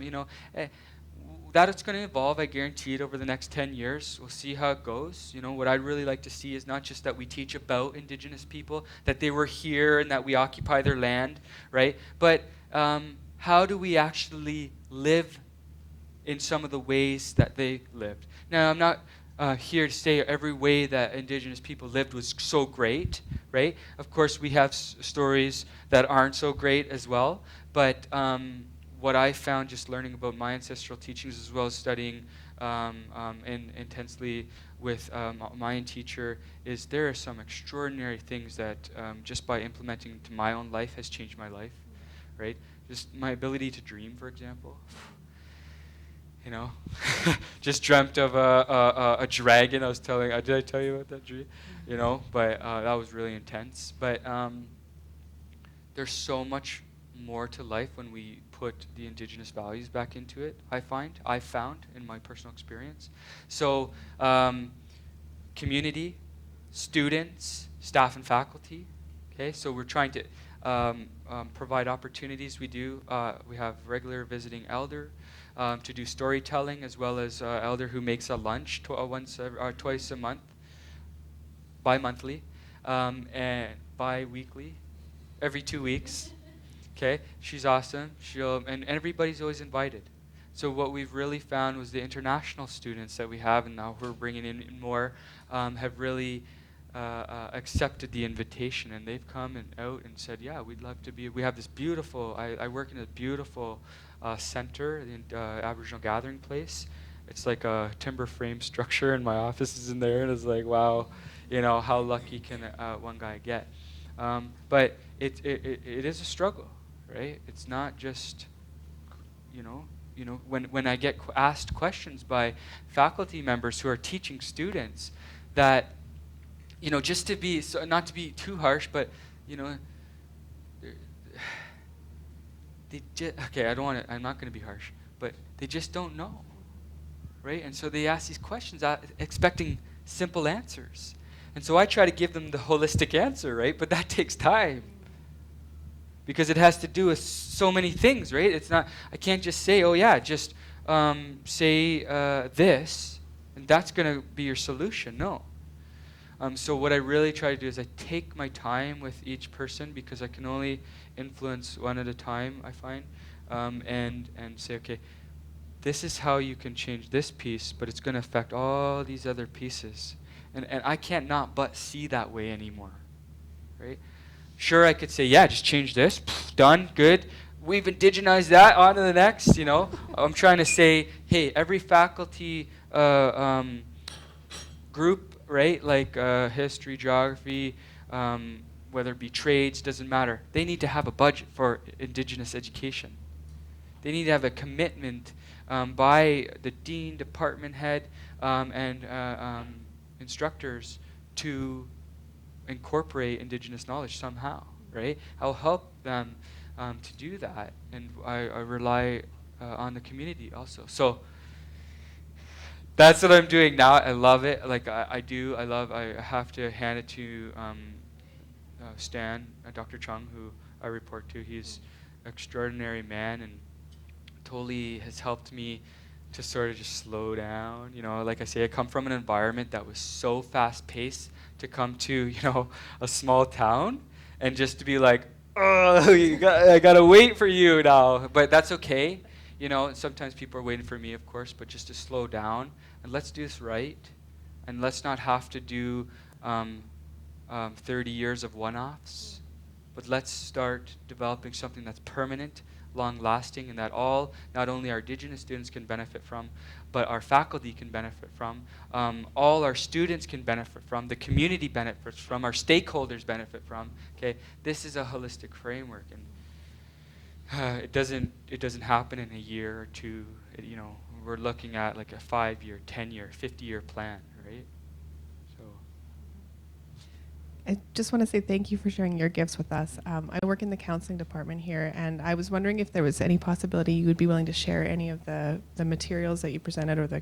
Speaker 5: that it's going to evolve, I guarantee it, over the next 10 years. We'll see how it goes. You know, what I'd really like to see is not just that we teach about Indigenous people, that they were here and that we occupy their land, right? But how do we actually live in some of the ways that they lived? Now, I'm not here to say every way that Indigenous people lived was so great, right? Of course, we have stories that aren't so great as well, but what I found just learning about my ancestral teachings as well as studying intensely with Mayan teacher is there are some extraordinary things that just by implementing into my own life has changed my life, right? Just my ability to dream, for example. You know, just dreamt of a dragon. I was telling, did I tell you about that dream? You know, but that was really intense. But there's so much more to life when we put the Indigenous values back into it, I found in my personal experience. So community, students, staff and faculty, okay? So we're trying to provide opportunities. We have regular visiting elder to do storytelling, as well as elder who makes a lunch twice a month, bi-monthly, and bi-weekly, every 2 weeks. Okay, she's awesome. And everybody's always invited. So what we've really found was the international students that we have, and now we're bringing in more, have really accepted the invitation, and they've come and out and said, yeah, we'd love to be. We have this beautiful, I work in a beautiful center, the Aboriginal gathering place. It's like a timber frame structure, and my office is in there, and it's like, wow, you know, how lucky can one guy get? But it is a struggle, right? It's not just, when I get asked questions by faculty members who are teaching students that, just to be, so not to be too harsh, but, I'm not going to be harsh, but they just don't know, right? And so they ask these questions expecting simple answers. And so I try to give them the holistic answer, right? But that takes time because it has to do with so many things, right? It's not, I can't just say, oh yeah, just say this, and that's going to be your solution. No. So what I really try to do is I take my time with each person because I can only influence one at a time, I find, and say, okay, this is how you can change this piece, but it's going to affect all these other pieces. And I can't not but see that way anymore, right? Sure, I could say, yeah, just change this, done, good. We've indigenized that, on to the next, I'm trying to say, hey, every faculty group, right, like history, geography, whether it be trades, doesn't matter. They need to have a budget for Indigenous education. They need to have a commitment by the dean, department head, and instructors to incorporate Indigenous knowledge somehow, right? I'll help them to do that, and I rely on the community also. So that's what I'm doing now. I love it. Like I have to hand it to Stan, Dr. Chung, who I report to. He's an extraordinary man and totally has helped me to sort of just slow down. Like I say, I come from an environment that was so fast-paced to come to, a small town and just to be like, oh, I gotta wait for you now. But that's okay. Sometimes people are waiting for me, of course, but just to slow down and let's do this right. And let's not have to do 30 years of one-offs, but let's start developing something that's permanent, long-lasting, and that not only our Indigenous students can benefit from, but our faculty can benefit from, all our students can benefit from, the community benefits from, our stakeholders benefit from. Okay, this is a holistic framework, and it doesn't happen in a year or two. We're looking at like a 5-year, 10-year, 50-year plan, right? So
Speaker 13: I just want to say thank you for sharing your gifts with us. I work in the counseling department here, and I was wondering if there was any possibility you would be willing to share any of the materials that you presented, or the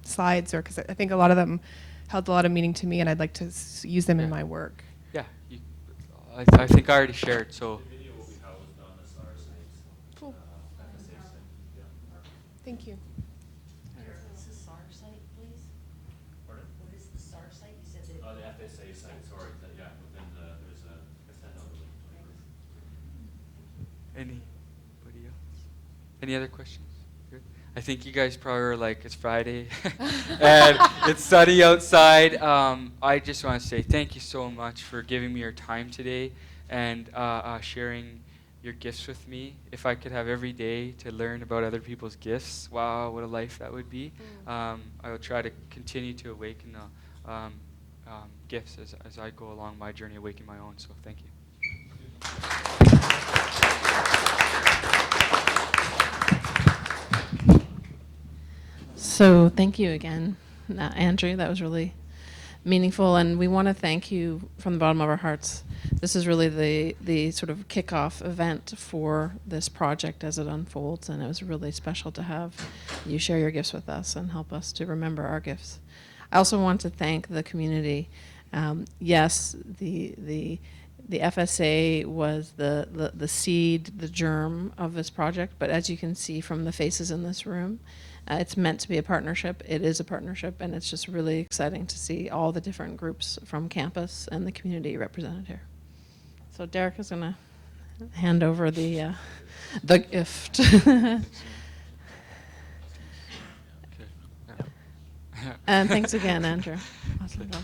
Speaker 13: slides, or because I think a lot of them held a lot of meaning to me, and I'd like to use them in my work.
Speaker 5: Yeah, I think I already shared, so.
Speaker 13: Cool. Thank you.
Speaker 1: The FSA site, sorry, yeah, within there's a
Speaker 5: Anybody else? Any other questions? Good. I think you guys probably are like, it's Friday and it's sunny outside. I just want to say thank you so much for giving me your time today and sharing your gifts with me. If I could have every day to learn about other people's gifts, wow, what a life that would be. I will try to continue to awaken the gifts as I go along my journey, awaken my own. So thank you.
Speaker 2: So thank you again, Andrew. That was really meaningful, and we want to thank you from the bottom of our hearts. This is really the sort of kickoff event for this project as it unfolds, and it was really special to have you share your gifts with us and help us to remember our gifts. I also want to thank the community. Yes, the FSA was the seed, the germ of this project, but as you can see from the faces in this room, it's meant to be a partnership. It is a partnership, and it's just really exciting to see all the different groups from campus and the community represented here. So Derek is going to hand over the gift. And thanks again, Andrew. Awesome job.